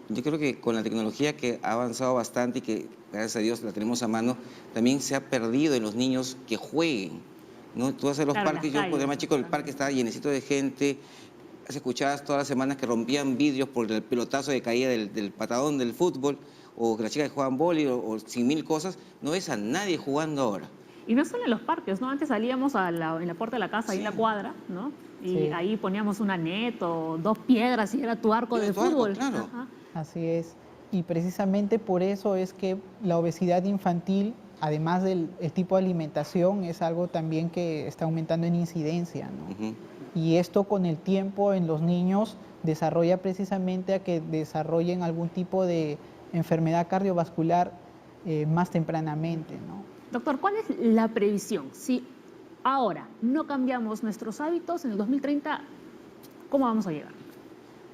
Yo creo que con la tecnología que ha avanzado bastante y que gracias a Dios la tenemos a mano, también se ha perdido en los niños que jueguen, ¿no? Tú vas a los Claro, en parques, las yo cuando era más calles, chico el parque estaba llenecito de gente, se escuchabas todas las semanas que rompían vidrios por el pelotazo de caída del patadón del fútbol, o que las chicas jugaban vóley, o 100.000 cosas. No ves a nadie jugando ahora. Y no solo en los parques, ¿no? Antes salíamos en la puerta de la casa, ahí en la cuadra, ¿no? Y Sí. ahí poníamos una net o 2 piedras y era tu arco Era de tu arco, fútbol. claro. Ajá. Así es. Y precisamente por eso es que la obesidad infantil, además del el tipo de alimentación, es algo también que está aumentando en incidencia, ¿no? Ujú. Y esto con el tiempo en los niños desarrolla precisamente a que desarrollen algún tipo de enfermedad cardiovascular más tempranamente, ¿no? Doctor, ¿cuál es la previsión? Si ahora no cambiamos nuestros hábitos, en el 2030, ¿cómo vamos a llegar?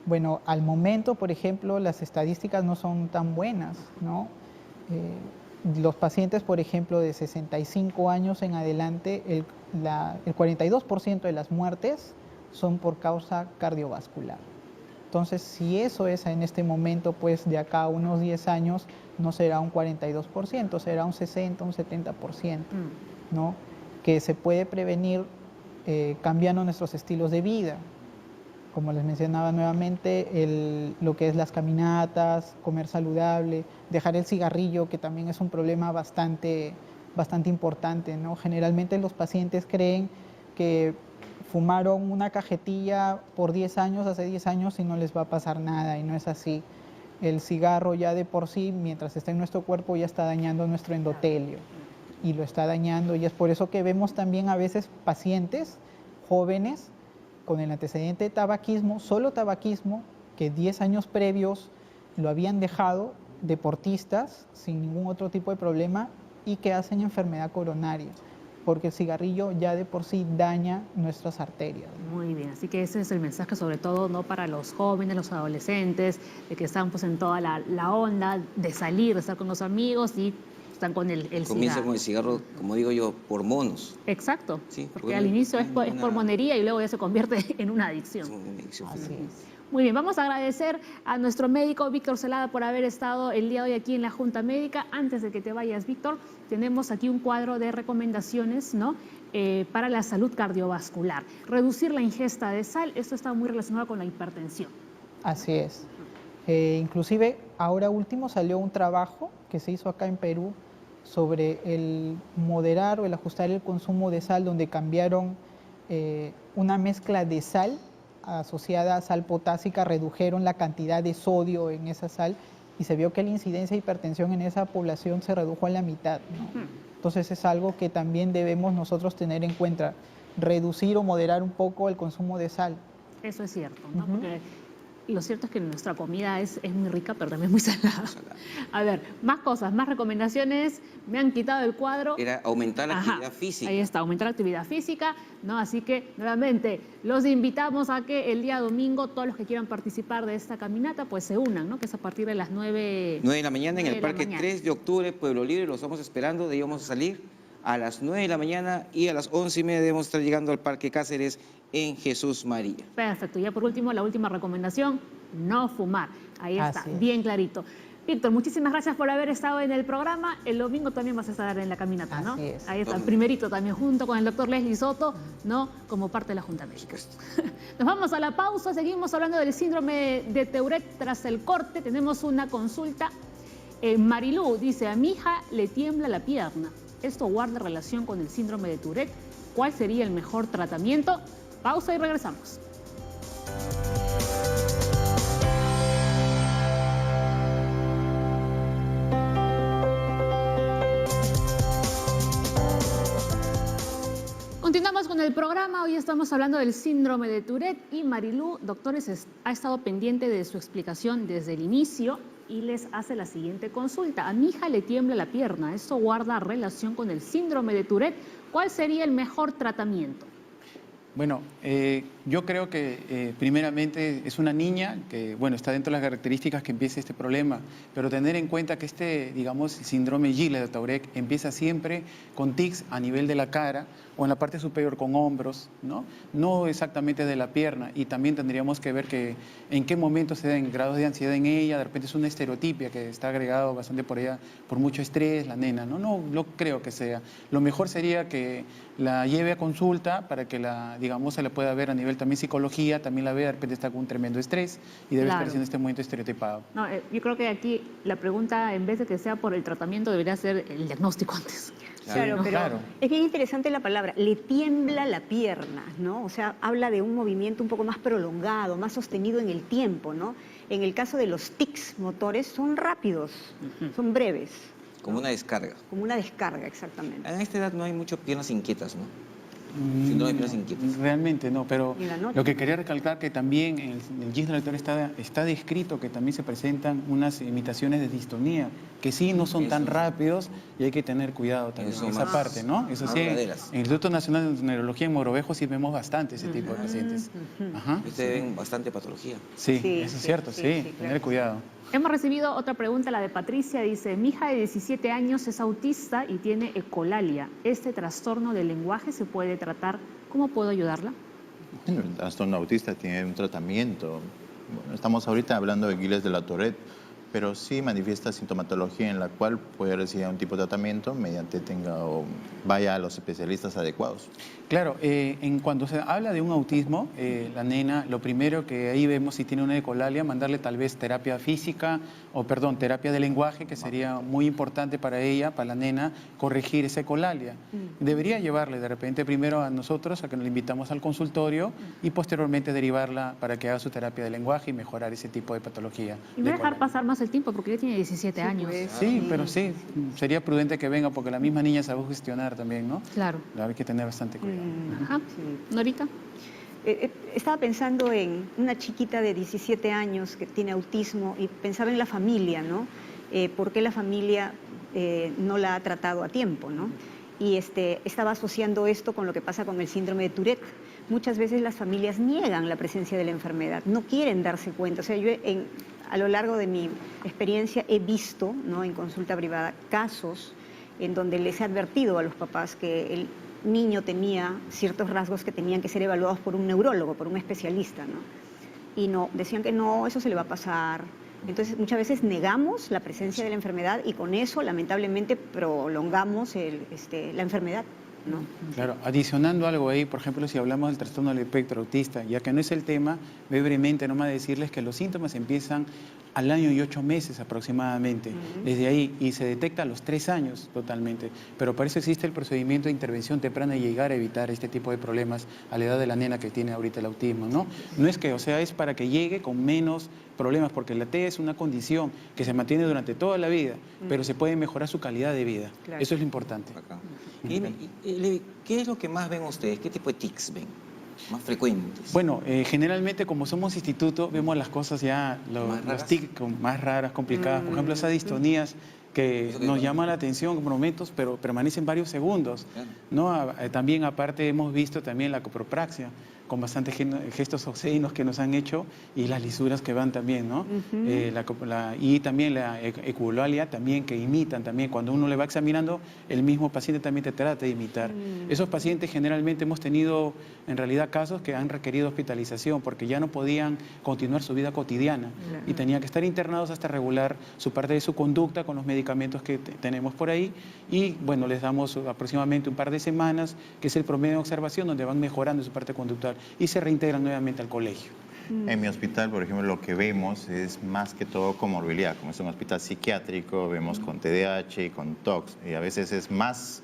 Bueno, al momento, por ejemplo, las estadísticas no son tan buenas, ¿no? Los pacientes, por ejemplo, de 65 años en adelante, el 42% de las muertes son por causa cardiovascular. Entonces, si eso es en este momento, pues de acá a unos 10 años, no será un 42%, será un 60, un 70%, ¿no? Que se puede prevenir cambiando nuestros estilos de vida. Como les mencionaba nuevamente, lo que es las caminatas, comer saludable, dejar el cigarrillo, que también es un problema bastante importante, ¿no? Generalmente los pacientes creen que fumaron una cajetilla por 10 años, hace 10 años, y no les va a pasar nada, y no es así. El cigarro ya de por sí, mientras está en nuestro cuerpo, ya está dañando nuestro endotelio, y lo está dañando, y es por eso que vemos también a veces pacientes jóvenes con el antecedente de tabaquismo, solo tabaquismo, que 10 años previos lo habían dejado, deportistas, sin ningún otro tipo de problema, y que hacen enfermedad coronaria. porque el cigarrillo ya de por sí daña nuestras arterias. Muy bien, así que ese es el mensaje sobre todo, ¿no?, para los jóvenes, los adolescentes, de que están pues en toda la onda de salir, de estar con los amigos y están con el Comienza cigarro. con el cigarro, como digo yo, por monos. Exacto, Sí, porque bueno, al inicio es por una- monería y luego ya se convierte en una adicción. Así es. Muy bien, vamos a agradecer a nuestro médico Víctor Celada por haber estado el día de hoy aquí en la Junta Médica. Antes de que te vayas, Víctor, tenemos aquí un cuadro de recomendaciones, ¿no?, para la salud cardiovascular. Reducir la ingesta de sal, esto está muy relacionado con la hipertensión. Así es. Inclusive ahora último salió un trabajo que se hizo acá en Perú sobre el moderar o el ajustar el consumo de sal, donde cambiaron una mezcla de sal asociada a sal potásica, redujeron la cantidad de sodio en esa sal y se vio que la incidencia de hipertensión en esa población se redujo a la mitad, ¿no? Entonces es algo que también debemos nosotros tener en cuenta, reducir o moderar un poco el consumo de sal. Eso es cierto, ¿no? Porque lo cierto es que nuestra comida es muy rica, pero también muy salada. A ver, más cosas, más recomendaciones. Me han quitado el cuadro. Era aumentar la Ajá, actividad física. Ahí está, aumentar la actividad física, ¿no? Así que, nuevamente, los invitamos a que el día domingo, todos los que quieran participar de esta caminata, pues se unan, ¿no? Que es a partir de las 9... 9 de la mañana en 9 el de la Parque mañana. 3 de octubre, Pueblo Libre, los estamos esperando, de ahí vamos a salir a las 9 de la mañana y a las 11:30 debemos estar llegando al Parque Cáceres en Jesús María. Perfecto. Ya por último, la última recomendación, no fumar. Ahí está, Así es. bien clarito. Víctor, muchísimas gracias por haber estado en el programa. El domingo también vas a estar en la caminata, ¿no? Así es. Ahí está, primerito también, junto con el doctor Leslie Soto, ¿no?, como parte de la Junta Médica. Nos vamos a la pausa, seguimos hablando del síndrome de Tourette tras el corte. Tenemos una consulta. Marilú dice, a mi hija le tiembla la pierna. ¿Esto guarda relación con el síndrome de Tourette? ¿Cuál sería el mejor tratamiento? Pausa y regresamos. Continuamos con el programa. Hoy estamos hablando del síndrome de Tourette y Marilú, doctores, ha estado pendiente de su explicación desde el inicio y les hace la siguiente consulta. A mi hija le tiembla la pierna. ¿Esto guarda relación con el síndrome de Tourette? ¿Cuál sería el mejor tratamiento? Bueno, yo creo que primeramente es una niña que, bueno, está dentro de las características que empieza este problema, pero tener en cuenta que digamos, el síndrome Gilles de Tourette empieza siempre con tics a nivel de la cara o en la parte superior con hombros, ¿no? No exactamente de la pierna, y también tendríamos que ver que en qué momento se dan grados de ansiedad en ella. De repente es una estereotipia que está agregado bastante por ella, por mucho estrés, la nena, ¿no? No creo que sea. Lo mejor sería que la lleve a consulta para que digamos, se le pueda ver a nivel también psicología, también la vea, de repente está con un tremendo estrés y debe estar haciendo este movimiento estereotipado. No, yo creo que aquí la pregunta, en vez de que sea por el tratamiento, debería ser el diagnóstico antes. Claro, pero claro. es bien interesante la palabra, le tiembla la pierna, ¿no? O sea, habla de un movimiento un poco más prolongado, más sostenido en el tiempo, ¿no? En el caso de los tics motores son rápidos, son breves. Como una descarga. Como una descarga, exactamente. En esta edad no hay muchas piernas inquietas, ¿no? Síndrome de piernas inquietas. Realmente no, pero Y la noche. lo que quería recalcar que también en el Gilles de Tourette está descrito que también se presentan unas imitaciones de distonía, que sí no son tan Eso. rápidos y hay que tener cuidado también Eso en esa más- parte, ¿no? Eso más sí, en verdaderas. el Instituto Nacional de Neurología en Mogrovejo sí vemos bastante ese tipo de pacientes. Ajá. Ustedes ven bastante patología. Sí, Sí, eso es sí, cierto, sí, sí, sí, claro tener que cuidado. Hemos recibido otra pregunta, la de Patricia. Dice, mi hija de 17 años es autista y tiene ecolalia. ¿Este trastorno del lenguaje se puede tratar? ¿Cómo puedo ayudarla? Bueno, el trastorno autista tiene un tratamiento. Bueno, estamos ahorita hablando de Gilles de la Tourette, pero sí manifiesta sintomatología en la cual puede recibir un tipo de tratamiento mediante vaya a los especialistas adecuados. Claro, cuando se habla de un autismo, la nena, lo primero que ahí vemos si tiene una ecolalia, mandarle tal vez terapia física terapia de lenguaje, que sería muy importante para ella, para la nena, corregir esa ecolalia. Debería llevarle de repente primero a nosotros, a que nos la invitamos al consultorio y posteriormente derivarla para que haga su terapia de lenguaje y mejorar ese tipo de patología. Y no de dejar ecolalia. pasar más el tiempo porque ella tiene 17 años. pues. Sí, pero sí, sería prudente que venga porque la misma niña sabe gestionar también, ¿no? Claro. Hay que tener bastante cuidado. Ajá. Norita. Estaba pensando en una chiquita de 17 años que tiene autismo y pensaba en la familia, ¿no? ¿Por qué la familia no la ha tratado a tiempo, ¿no? y estaba asociando esto con lo que pasa con el síndrome de Tourette. Muchas veces las familias niegan la presencia de la enfermedad, no quieren darse cuenta. O sea, yo a lo largo de mi experiencia he visto, ¿no?, en consulta privada, casos en donde les he advertido a los papás que el niño tenía ciertos rasgos que tenían que ser evaluados por un neurólogo, por un especialista, ¿no? Y no, decían que no, eso se le va a pasar. Entonces, muchas veces negamos la presencia de la enfermedad y con eso, lamentablemente, prolongamos la enfermedad, ¿no? Claro, adicionando algo ahí, por ejemplo, si hablamos del trastorno del espectro autista, ya que no es el tema, brevemente nomás decirles que los síntomas empiezan al año y 8 meses aproximadamente, desde ahí, y se detecta a los 3 años totalmente. Pero para eso existe el procedimiento de intervención temprana y llegar a evitar este tipo de problemas a la edad de la nena que tiene ahorita el autismo, ¿no? No es que, o sea, es para que llegue con menos problemas, porque la TEA es una condición que se mantiene durante toda la vida, pero se puede mejorar su calidad de vida. Claro. Eso es lo importante. Acá. Y dime, Levi, ¿qué es lo que más ven ustedes? ¿Qué tipo de tics ven? Más frecuentes. Bueno, generalmente como somos instituto, vemos las cosas ya, ¿Más los raras? tics más raras, complicadas. Por ejemplo, esas distonías que Eso que nos yo- llaman la atención por momentos, pero permanecen varios segundos. Claro. ¿No? También, aparte, hemos visto también la copropraxia, con bastantes gestos obscenos que nos han hecho y las lisuras que van también, ¿no? Y también la equivolalia, también que imitan también. Cuando uno le va examinando, el mismo paciente también te trata de imitar. Esos pacientes generalmente hemos tenido, en realidad, casos que han requerido hospitalización porque ya no podían continuar su vida cotidiana y tenían que estar internados hasta regular su parte de su conducta con los medicamentos que tenemos por ahí. Y bueno, les damos aproximadamente un par de semanas, que es el promedio de observación, donde van mejorando su parte conductual y se reintegran nuevamente al colegio. En mi hospital, por ejemplo, lo que vemos es más que todo comorbilidad. Como es un hospital psiquiátrico, vemos con TDAH y con TOC. Y a veces es más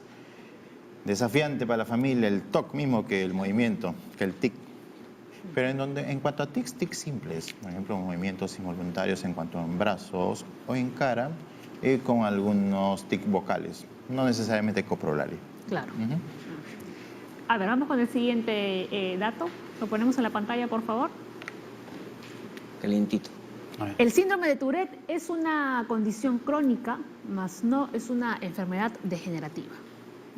desafiante para la familia el TOC mismo que el movimiento, que el TIC. Pero en cuanto a tics simples, por ejemplo, movimientos involuntarios en cuanto a brazos o en cara, con algunos tics vocales, no necesariamente coprolalia. Claro. Ujú. A ver, vamos con el siguiente dato. Lo ponemos en la pantalla, por favor. Calientito. A ver. El síndrome de Tourette es una condición crónica, más no es una enfermedad degenerativa.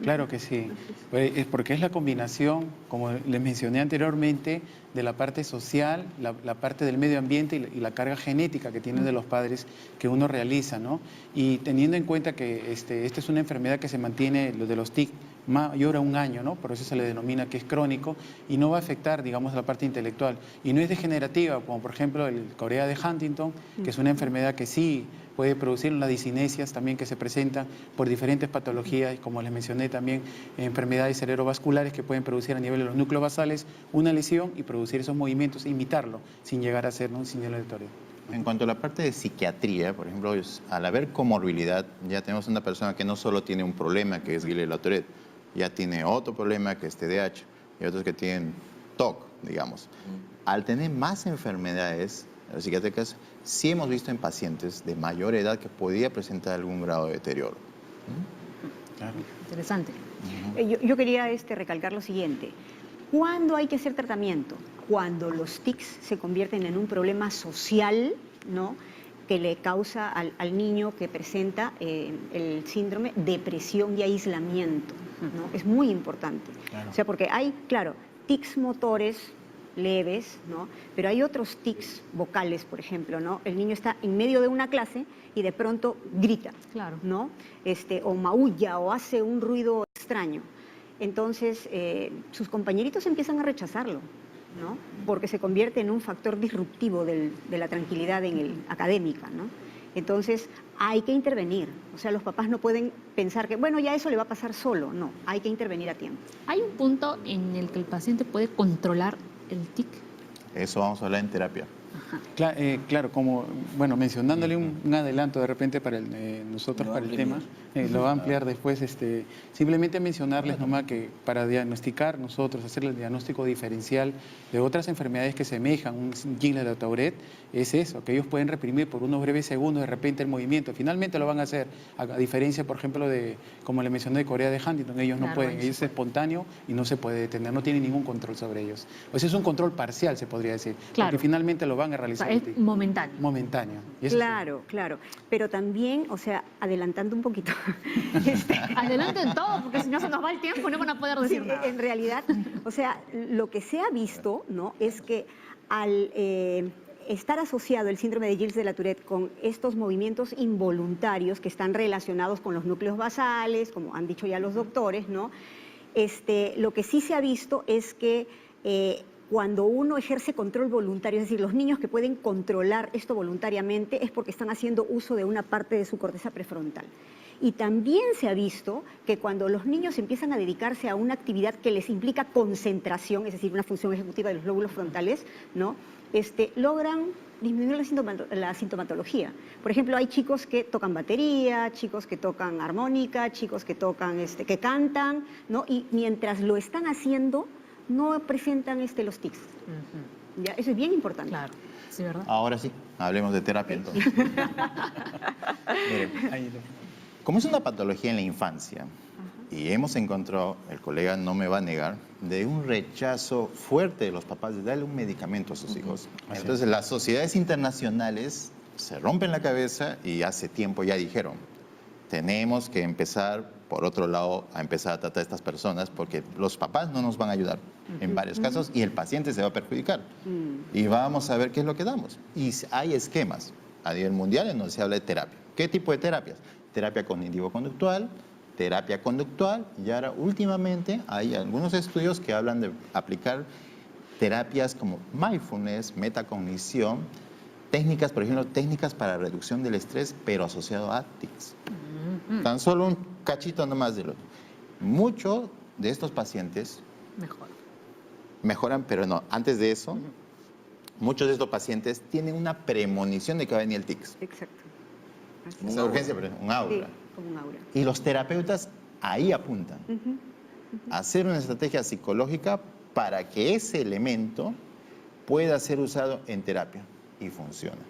Claro que sí, es porque es la combinación, como les mencioné anteriormente, de la parte social, la parte del medio ambiente y la carga genética que tienen de los padres que uno realiza, ¿no? Y teniendo en cuenta que esta es una enfermedad que se mantiene, lo de los TIC, mayor a un año, ¿no? Por eso se le denomina que es crónico y no va a afectar, digamos, la parte intelectual. Y no es degenerativa, como por ejemplo el Corea de Huntington, que es una enfermedad que sí puede producir las disinesias también que se presentan por diferentes patologías, como les mencioné también, enfermedades cerebrovasculares que pueden producir a nivel de los núcleos basales una lesión y producir esos movimientos, imitarlo, sin llegar a ser, ¿no?, un síndrome de Tourette. En cuanto a la parte de psiquiatría, por ejemplo, al haber comorbilidad, ya tenemos una persona que no solo tiene un problema, que es Guillain-Barré, ya tiene otro problema, que es TDAH, y otros que tienen TOC, digamos. Al tener más enfermedades psiquiátricas, sí hemos visto en pacientes de mayor edad que podía presentar algún grado de deterioro. Claro. Interesante. Yo quería recalcar lo siguiente. ¿Cuándo hay que hacer tratamiento? Cuando los tics se convierten en un problema social, ¿no?, que le causa al niño que presenta el síndrome depresión y aislamiento, ¿no? Es muy importante. Claro. O sea, porque hay, claro, tics motores leves, ¿no?, pero hay otros tics vocales, por ejemplo, ¿no? El niño está en medio de una clase y de pronto grita, Claro. ¿no? O maulla o hace un ruido extraño. Entonces, sus compañeritos empiezan a rechazarlo, ¿no?, porque se convierte en un factor disruptivo de la tranquilidad académica, ¿no? Entonces, hay que intervenir. O sea, los papás no pueden pensar que, bueno, ya eso le va a pasar solo. No, hay que intervenir a tiempo. ¿Hay un punto en el que el paciente puede controlar el tic? Eso vamos a hablar en terapia. Claro, como, bueno, mencionándole un adelanto de repente para nosotros, Lo va para a el tema, lo va a ampliar después, simplemente mencionarles nomás que para diagnosticar nosotros, hacer el diagnóstico diferencial de otras enfermedades que semejan un Guillain-Barré, es eso, que ellos pueden reprimir por unos breves segundos de repente el movimiento, finalmente lo van a hacer, a diferencia, por ejemplo, de, como le mencioné, de Corea de Huntington, ellos no Claro, pueden, ahí ellos es espontáneo y no se puede detener, no tienen ningún control sobre ellos. O sea, es un control parcial, se podría decir, Claro. porque finalmente lo van a O realizar sea, el es TIC. momentáneo. Momentáneo. Y eso sí. Claro, claro. Pero también, o sea, adelantando un poquito. Adelanten todo, porque si no se nos va el tiempo y no van a poder decir Sí, nada. en realidad, o sea, lo que se ha visto, ¿no? Es que al estar asociado el síndrome de Gilles de la Tourette con estos movimientos involuntarios que están relacionados con los núcleos basales, como han dicho ya los doctores, ¿no? Lo que sí se ha visto es que cuando uno ejerce control voluntario, es decir, los niños que pueden controlar esto voluntariamente es porque están haciendo uso de una parte de su corteza prefrontal. Y también se ha visto que cuando los niños empiezan a dedicarse a una actividad que les implica concentración, es decir, una función ejecutiva de los lóbulos frontales, ¿no? Logran disminuir la sintomatología. Por ejemplo, hay chicos que tocan batería, chicos que tocan armónica, chicos que tocan, que cantan, ¿no? Y mientras lo están haciendo, no presentan los tics. ¿Ya? Eso es bien importante. Claro, sí, ¿verdad? Ahora sí, hablemos de terapia entonces. Miren, Ahí lo- como es una patología en la infancia, y hemos encontrado, el colega no me va a negar, de un rechazo fuerte de los papás de darle un medicamento a sus hijos. Así Entonces las sociedades internacionales se rompen la cabeza y hace tiempo ya dijeron, tenemos que empezar, por otro lado, a empezar a tratar a estas personas porque los papás no nos van a ayudar en varios casos y el paciente se va a perjudicar. Y vamos a ver qué es lo que damos. Y hay esquemas a nivel mundial en donde se habla de terapia. ¿Qué tipo de terapias? Terapia cognitivo-conductual, terapia conductual y ahora últimamente hay algunos estudios que hablan de aplicar terapias como mindfulness, metacognición, técnicas, por ejemplo, técnicas para reducción del estrés, pero asociado a tics. Tan solo un cachito nomás de lo. Muchos de estos pacientes Mejor. mejoran, pero no, antes de eso, muchos de estos pacientes tienen una premonición de que va a venir el tics. Exacto. Así Esa urgencia, pero un aura. Sí, como un aura. Y los terapeutas ahí apuntan. A hacer una estrategia psicológica para que ese elemento pueda ser usado en terapia y funciona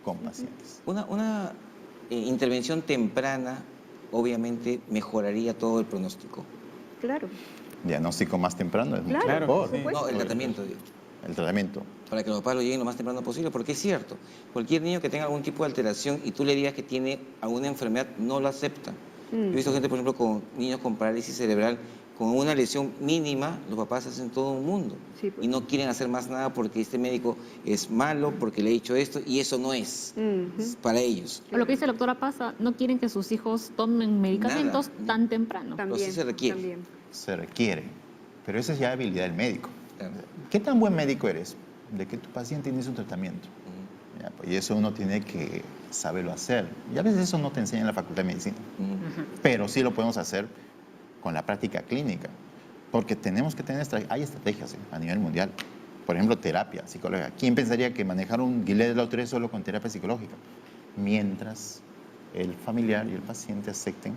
con pacientes. Una intervención temprana obviamente mejoraría todo el pronóstico. Claro. Diagnóstico más temprano es mucho Claro, mejor. por supuesto. No, el tratamiento, digo, El tratamiento. para que los papás lo lleguen lo más temprano posible, porque es cierto, cualquier niño que tenga algún tipo de alteración y tú le digas que tiene alguna enfermedad, no lo acepta. Yo he visto gente, por ejemplo, con niños con parálisis cerebral, con una lesión mínima, los papás hacen todo un mundo. Sí, pues. Y no quieren hacer más nada porque este médico es malo, porque le he dicho esto, y eso no es para ellos. O lo que dice la doctora Pasa, no quieren que sus hijos tomen medicamentos Nada. tan temprano. También, sí se requiere. También. Se requiere. Pero esa es ya habilidad del médico. Claro. ¿Qué tan buen médico eres? De que tu paciente inicie un tratamiento. Ya, pues, y eso uno tiene que saberlo hacer. Y a veces eso no te enseña en la Facultad de Medicina. Pero sí lo podemos hacer con la práctica clínica. Porque tenemos que tener, hay estrategias a nivel mundial. Por ejemplo, terapia psicológica. ¿Quién pensaría que manejar un Guillain de la Tourette solo con terapia psicológica? Mientras el familiar y el paciente acepten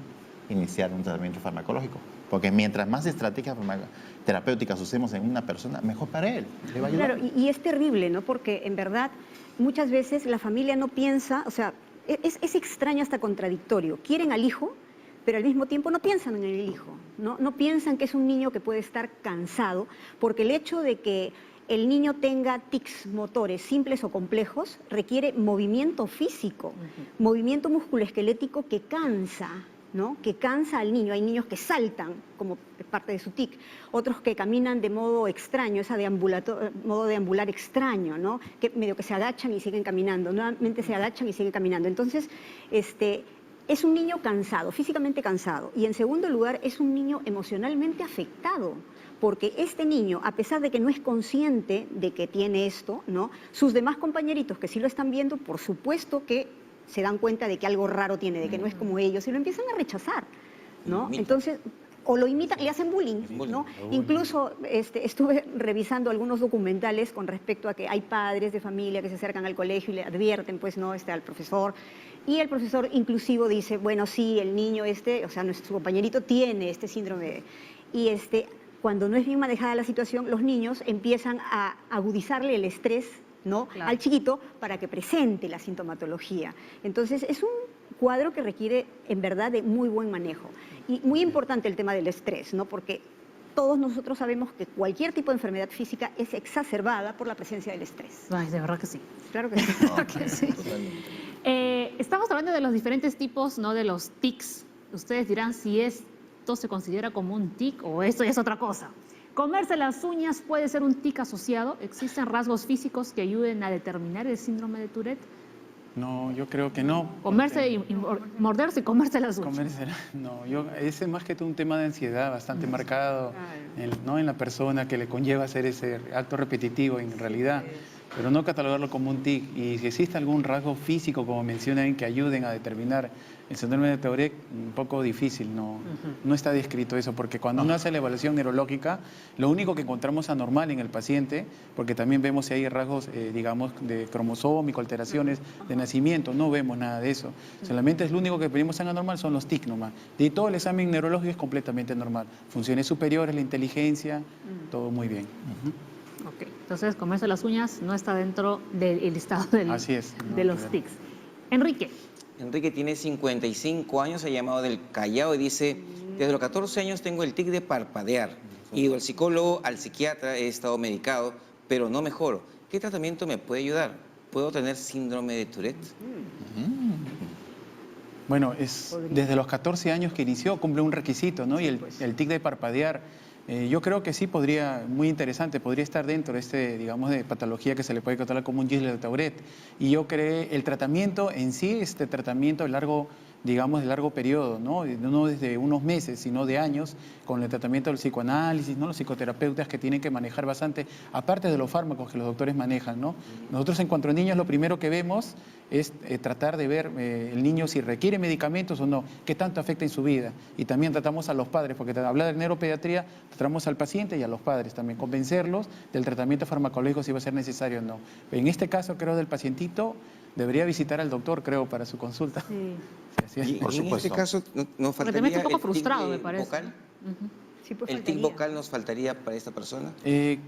iniciar un tratamiento farmacológico. Porque mientras más estrategias terapéuticas usemos en una persona, mejor para él. Le va a ayudar. Claro, y es terrible, ¿no? Porque en verdad muchas veces la familia no piensa, o sea, es extraño hasta contradictorio. Quieren al hijo, pero al mismo tiempo no piensan en el hijo, ¿no? No piensan que es un niño que puede estar cansado, porque el hecho de que el niño tenga tics motores simples o complejos requiere movimiento físico, movimiento musculoesquelético que cansa, ¿no? Que cansa al niño. Hay niños que saltan como parte de su tic, otros que caminan de modo extraño, modo de ambular extraño, ¿no? Que medio que se agachan y siguen caminando, nuevamente se agachan y siguen caminando. Entonces, es un niño cansado, físicamente cansado. Y en segundo lugar, es un niño emocionalmente afectado, porque este niño, a pesar de que no es consciente de que tiene esto, ¿no? Sus demás compañeritos que sí lo están viendo, por supuesto que se dan cuenta de que algo raro tiene, de que no es como ellos, y lo empiezan a rechazar, ¿no? Entonces, o lo imitan, le hacen bullying, ¿no? Incluso estuve revisando algunos documentales con respecto a que hay padres de familia que se acercan al colegio y le advierten, pues, ¿no? Al profesor, y el profesor inclusivo dice, bueno, sí, el niño o sea, nuestro compañerito tiene este síndrome, y cuando no es bien manejada la situación, los niños empiezan a agudizarle el estrés, ¿no? Claro. Al chiquito para que presente la sintomatología. Entonces, es un cuadro que requiere, en verdad, de muy buen manejo. Y muy importante el tema del estrés, ¿no? Porque todos nosotros sabemos que cualquier tipo de enfermedad física es exacerbada por la presencia del estrés. Ay, de verdad que sí. Claro que sí. Claro que sí. Estamos hablando de los diferentes tipos, ¿no?, de los tics. Ustedes dirán si esto se considera como un tic o esto ya es otra cosa. ¿Comerse las uñas puede ser un tic asociado? ¿Existen rasgos físicos que ayuden a determinar el síndrome de Tourette? No, yo creo que no. Comerse y morderse y comerse las uñas. Ese es más que todo un tema de ansiedad bastante marcado ¿no?, en la persona, que le conlleva hacer ese acto repetitivo en realidad, pero no catalogarlo como un tic. Y si existe algún rasgo físico, como mencionan, que ayuden a determinar el síndrome de Tourette, un poco difícil, no está descrito eso, porque cuando uno hace la evaluación neurológica, lo único que encontramos anormal en el paciente, porque también vemos si hay rasgos, digamos, de cromosómico, alteraciones de nacimiento, no vemos nada de eso. Solamente es lo único que venimos en anormal son los tics nomás. Y todo el examen neurológico es completamente normal. Funciones superiores, la inteligencia, todo muy bien. Ok, entonces comerse las uñas no está dentro del listado Así es, de los tics. Enrique. Enrique tiene 55 años, se ha llamado del Callao y dice, desde los 14 años tengo el tic de parpadear. He ido al psicólogo, al psiquiatra, he estado medicado, pero no mejoro. ¿Qué tratamiento me puede ayudar? ¿Puedo tener síndrome de Tourette? Bueno, desde los 14 años que inició, cumple un requisito, ¿no? Y el tic de parpadear, yo creo que sí podría, muy interesante, podría estar dentro de digamos, de patología que se le puede catalogar como un síndrome de Tourette. Y yo creo el tratamiento en sí, tratamiento de largo periodo, ¿no? No desde unos meses, sino de años, con el tratamiento del psicoanálisis, ¿no? Los psicoterapeutas que tienen que manejar bastante, aparte de los fármacos que los doctores manejan, ¿no? Nosotros en cuanto a niños lo primero que vemos es tratar de ver el niño si requiere medicamentos o no, qué tanto afecta en su vida. Y también tratamos a los padres, porque hablar de neuropediatría, tratamos al paciente y a los padres también, convencerlos del tratamiento farmacológico si va a ser necesario o no. Pero en este caso, creo, del pacientito, debería visitar al doctor, creo, para su consulta. Sí. Sí, así es. Y en este caso nos Porque faltaría también está un poco el tic frustrado, de me parece. vocal. Sí, pues ¿El tic faltaría. vocal nos faltaría para esta persona?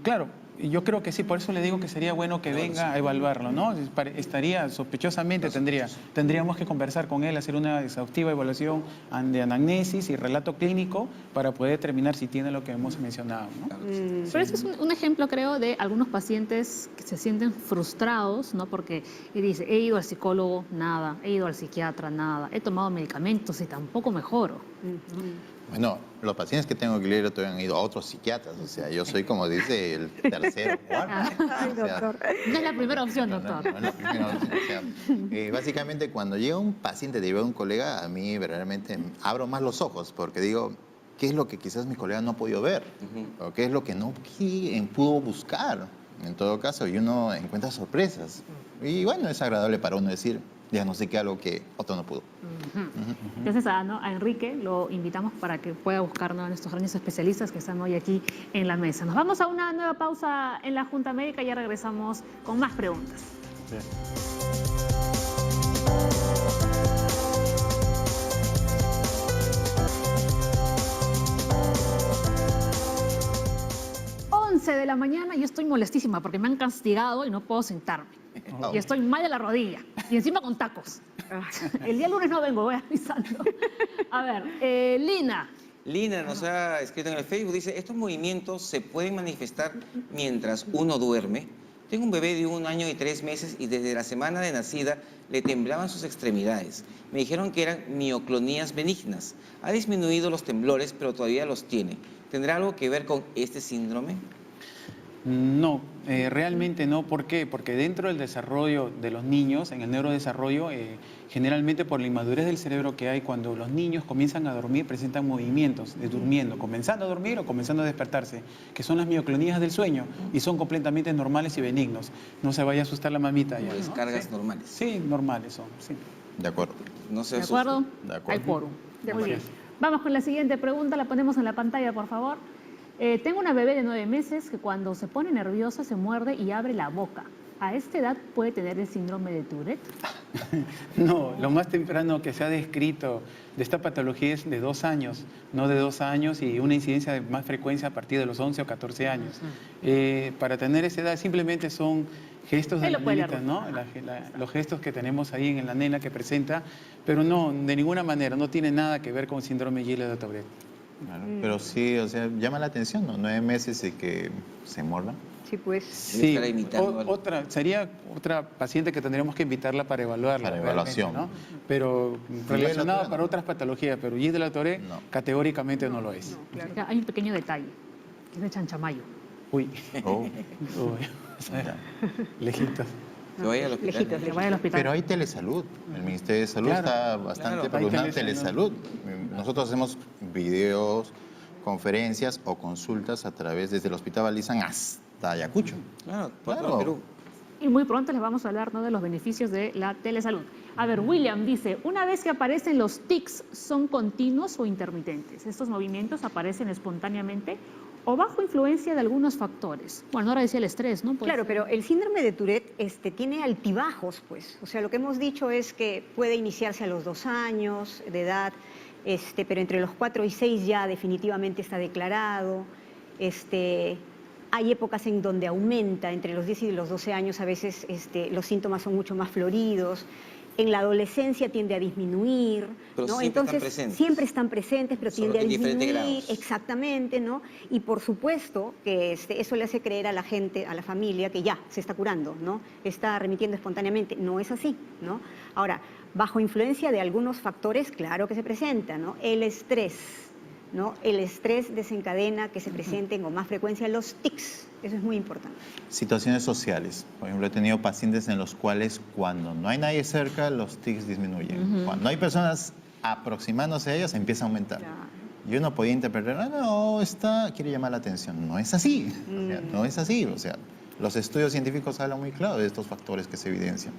Claro, yo creo que sí, por eso le digo que sería bueno que venga a evaluarlo, ¿no? Estaría, sospechosamente, tendríamos que conversar con él, hacer una exhaustiva evaluación de anamnesis y relato clínico para poder determinar si tiene lo que hemos mencionado, ¿no? Pero eso es un ejemplo, creo, de algunos pacientes que se sienten frustrados, ¿no? Porque dice, he ido al psicólogo, nada, he ido al psiquiatra, nada, he tomado medicamentos y tampoco mejoro. Bueno, los pacientes que tengo que leer todavía han ido a otros psiquiatras, o sea, yo soy, como dice, el tercero, cuarto. Ay, O sea, doctor. No es la primera opción, doctor. No es la primera opción, o sea, básicamente, cuando llega un paciente derivado de un colega, a mí verdaderamente abro más los ojos, porque digo, ¿qué es lo que quizás mi colega no ha podido ver? ¿O qué es lo que no pudo buscar? En todo caso, y uno encuentra sorpresas. Y bueno, es agradable para uno decir, diagnostiqué algo que otro no pudo. Entonces a Enrique lo invitamos para que pueda buscar, ¿no?, a nuestros grandes especialistas que están hoy aquí en la mesa. Nos vamos a una nueva pausa en la Junta Médica y ya regresamos con más preguntas. Bien. 11 de la mañana, yo estoy molestísima porque me han castigado y no puedo sentarme. Y estoy mal de la rodilla. Y encima con tacos. El día lunes no vengo, voy avisando. A ver, Lina. Lina nos ha escrito en el Facebook, dice, ¿estos movimientos se pueden manifestar mientras uno duerme? Tengo un bebé de 1 año y 3 meses y desde la semana de nacida le temblaban sus extremidades. Me dijeron que eran mioclonías benignas. Ha disminuido los temblores, pero todavía los tiene. ¿Tendrá algo que ver con este síndrome? No, realmente no. ¿Por qué? Porque dentro del desarrollo de los niños, en el neurodesarrollo, generalmente por la inmadurez del cerebro que hay, cuando los niños comienzan a dormir, presentan movimientos de durmiendo, comenzando a dormir o comenzando a despertarse, que son las mioclonías del sueño y son completamente normales y benignos. No se vaya a asustar la mamita ya, ¿no? Descargas Sí. normales. Sí, normales son, sí. De acuerdo. No se ¿De asusten. acuerdo? De acuerdo. Hay quórum. Muy acuerdo. bien. Vamos con la siguiente pregunta, la ponemos en la pantalla, por favor. Tengo una bebé de 9 meses que cuando se pone nerviosa se muerde y abre la boca. ¿A esta edad puede tener el síndrome de Tourette? No, lo más temprano que se ha descrito de esta patología es de 2 años, no de 2 años y una incidencia de más frecuencia a partir de los 11 o 14 años. Para tener esa edad simplemente son gestos de Él la lo puede nenita, leer. ¿no? Los gestos que tenemos ahí en la nena que presenta, pero no, de ninguna manera, no tiene nada que ver con síndrome de Gilles de Tourette. Claro, pero sí, o sea, llama la atención, ¿no? 9 meses y que se muerda. Sí, pues. Sí, estará imitando algo. sería otra paciente que tendríamos que invitarla para evaluarla. Para realmente, evaluación. ¿no? Pero Guillain-Barré relacionada no. para otras patologías, pero Gilles de la Tourette No. categóricamente no lo es. Ya, hay un pequeño detalle, que es de chanchamayo. Uy, Oh, uy, ya. lejitos. Que vaya al hospital. Lejitos, Que vaya al hospital. Pero hay telesalud. El Ministerio de Salud Claro. está bastante Claro. preocupado Hay en telesalud. Nosotros hacemos videos, conferencias o consultas a través desde el Hospital Balizán hasta Ayacucho. Claro, por Claro. todo Perú. Y muy pronto les vamos a hablar, ¿no?, de los beneficios de la telesalud. A ver, William dice, una vez que aparecen los tics, ¿son continuos o intermitentes? ¿Estos movimientos aparecen espontáneamente o bajo influencia de algunos factores? Bueno, ahora decía el estrés, ¿no? Pues, Claro, pero el síndrome de Tourette tiene altibajos, pues. O sea, lo que hemos dicho es que puede iniciarse a los 2 años de edad, pero entre los 4 y 6 ya definitivamente está declarado. Hay épocas en donde aumenta, entre los 10 y los 12 años a veces los síntomas son mucho más floridos. En la adolescencia tiende a disminuir, Pero ¿no? siempre están Entonces, presentes. siempre están presentes, pero Solo tiende a que en diferentes disminuir. grados. Exactamente, ¿no? Y por supuesto que eso le hace creer a la gente, a la familia, que ya se está curando, ¿no? Está remitiendo espontáneamente. No es así, ¿no? Ahora, bajo influencia de algunos factores, claro que se presenta, ¿no? El estrés, ¿no? El estrés desencadena que se presenten con más frecuencia los tics. Eso es muy importante. Situaciones sociales. Por ejemplo, he tenido pacientes en los cuales cuando no hay nadie cerca, los tics disminuyen. Cuando hay personas aproximándose a ellas, empieza a aumentar. Claro. Y uno podía interpretar, no, quiere llamar la atención. No es así. O sea, no es así. O sea, los estudios científicos hablan muy claro de estos factores que se evidencian.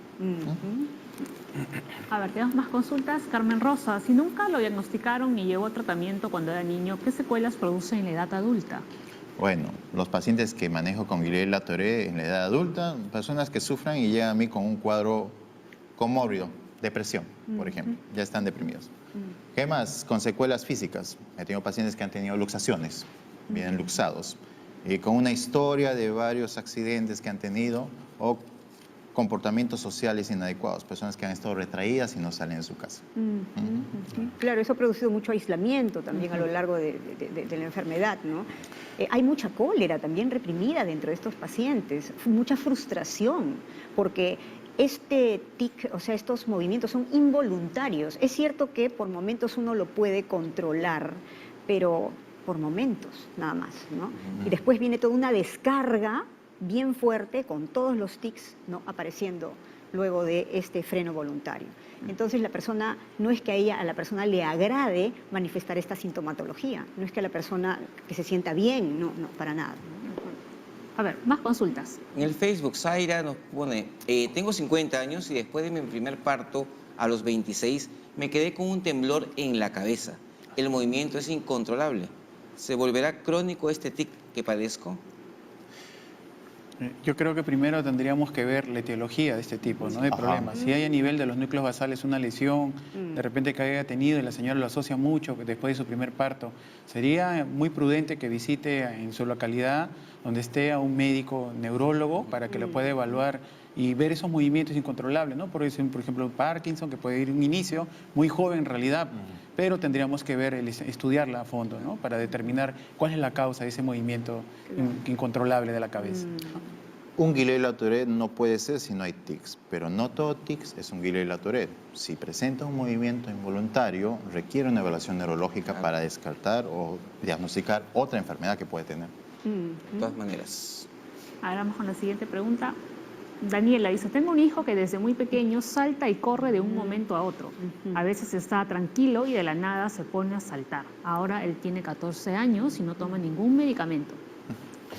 A ver, tenemos más consultas. Carmen Rosa, si nunca lo diagnosticaron ni llegó a tratamiento cuando era niño, ¿qué secuelas produce en la edad adulta? Bueno, los pacientes que manejo con Guillain la Tourette en la edad adulta, personas que sufran y llegan a mí con un cuadro comórbido, depresión, por ejemplo, ya están deprimidos. ¿Qué más? Con secuelas físicas. He tenido pacientes que han tenido luxaciones, vienen luxados, y con una historia de varios accidentes que han tenido o comportamientos sociales inadecuados, personas que han estado retraídas y no salen de su casa. Claro, eso ha producido mucho aislamiento también a lo largo de la enfermedad, ¿no? Hay mucha cólera también reprimida dentro de estos pacientes, mucha frustración, porque este tic, o sea, estos movimientos son involuntarios. Es cierto que por momentos uno lo puede controlar, pero por momentos nada más, ¿no? Y después viene toda una descarga bien fuerte con todos los tics, ¿no?, apareciendo luego de este freno voluntario. Entonces la persona, no es que a la persona le agrade manifestar esta sintomatología, no es que a la persona que se sienta bien, no, para nada. A ver, más consultas. En el Facebook, Zaira nos pone, tengo 50 años y después de mi primer parto, a los 26, me quedé con un temblor en la cabeza. El movimiento es incontrolable. ¿Se volverá crónico este tic que padezco? Yo creo que primero tendríamos que ver la etiología de este tipo, ¿no?, de Ajá. problemas. Si hay a nivel de los núcleos basales una lesión, de repente que haya tenido y la señora lo asocia mucho después de su primer parto, sería muy prudente que visite en su localidad donde esté a un médico neurólogo para que lo pueda evaluar y ver esos movimientos incontrolables, ¿no? Por ejemplo, Parkinson, que puede ir un inicio muy joven en realidad, pero tendríamos que ver, estudiarla a fondo, ¿no?, para determinar cuál es la causa de ese movimiento incontrolable de la cabeza. Un Guillain la Tourette no puede ser si no hay tics, pero no todo tics es un Guillain la Tourette. Si presenta un movimiento involuntario, requiere una evaluación neurológica para descartar o diagnosticar otra enfermedad que puede tener. De todas maneras. Ahora vamos con la siguiente pregunta. Daniela dice, tengo un hijo que desde muy pequeño salta y corre de un momento a otro. A veces está tranquilo y de la nada se pone a saltar. Ahora él tiene 14 años y no toma ningún medicamento.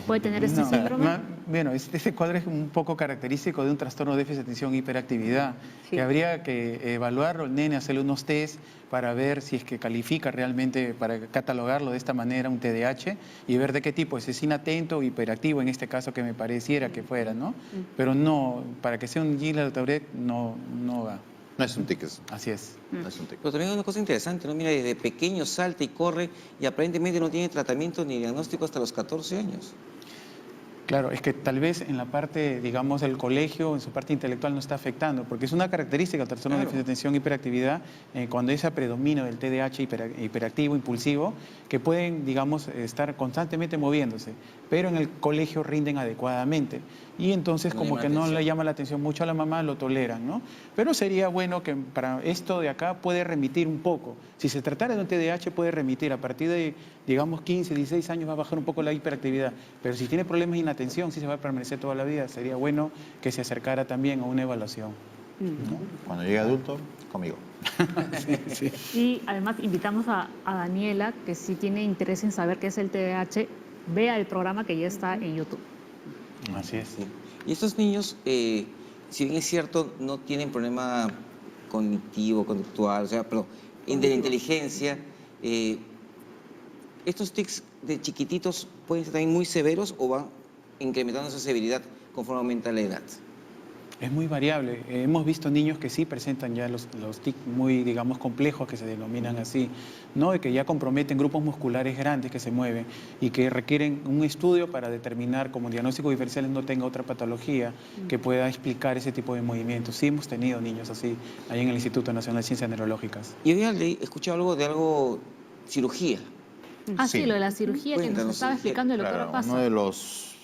¿Puede tener este síndrome? Bueno, este cuadro es un poco característico de un trastorno de déficit de atención e hiperactividad, que habría que evaluarlo, el nene, hacerle unos test para ver si es que califica realmente, para catalogarlo de esta manera, un TDAH, y ver de qué tipo, si es inatento o hiperactivo, en este caso que me pareciera que fuera, ¿no? Pero no, para que sea un Guillain la Tourette, no va. No es un tic, Así es. no es un tic. Pero también hay una cosa interesante, ¿no? Mira, desde pequeño salta y corre y aparentemente no tiene tratamiento ni diagnóstico hasta los 14 años. Claro, es que tal vez en la parte, digamos, del colegio, en su parte intelectual no está afectando, porque es una característica del trastorno de déficit de atención y hiperactividad, cuando ese predominio del TDAH hiperactivo, impulsivo, que pueden, digamos, estar constantemente moviéndose, pero en el colegio rinden adecuadamente. Y entonces No como llama que la no atención. le llama la atención mucho a la mamá, lo toleran, ¿no? Pero sería bueno que para esto de acá puede remitir un poco. Si se tratara de un TDAH puede remitir, a partir de, digamos, 15, 16 años va a bajar un poco la hiperactividad, pero si tiene problemas de inatención, sí se va a permanecer toda la vida, sería bueno que se acercara también a una evaluación. ¿no? Cuando llegue adulto, conmigo. Y además invitamos a Daniela, que si tiene interés en saber qué es el TDAH, vea el programa que ya está en YouTube. Así es. Sí. Y estos niños, si bien es cierto, no tienen problema cognitivo, conductual, o sea, pero de la inteligencia, estos tics de chiquititos pueden ser también muy severos o van incrementando esa severidad conforme aumenta la edad. Es muy variable. Hemos visto niños que sí presentan ya los tics muy, digamos, complejos, que se denominan así, ¿no? Y que ya comprometen grupos musculares grandes que se mueven y que requieren un estudio para determinar, como diagnóstico diferencial, no tenga otra patología que pueda explicar ese tipo de movimientos. Sí hemos tenido niños así ahí en el Instituto Nacional de Ciencias Neurológicas. Y hoy he escuchado algo cirugía. Ah, sí, Sí. lo de la cirugía que nos Cuéntanos, estaba explicando el doctor Claro, Apaza. uno de los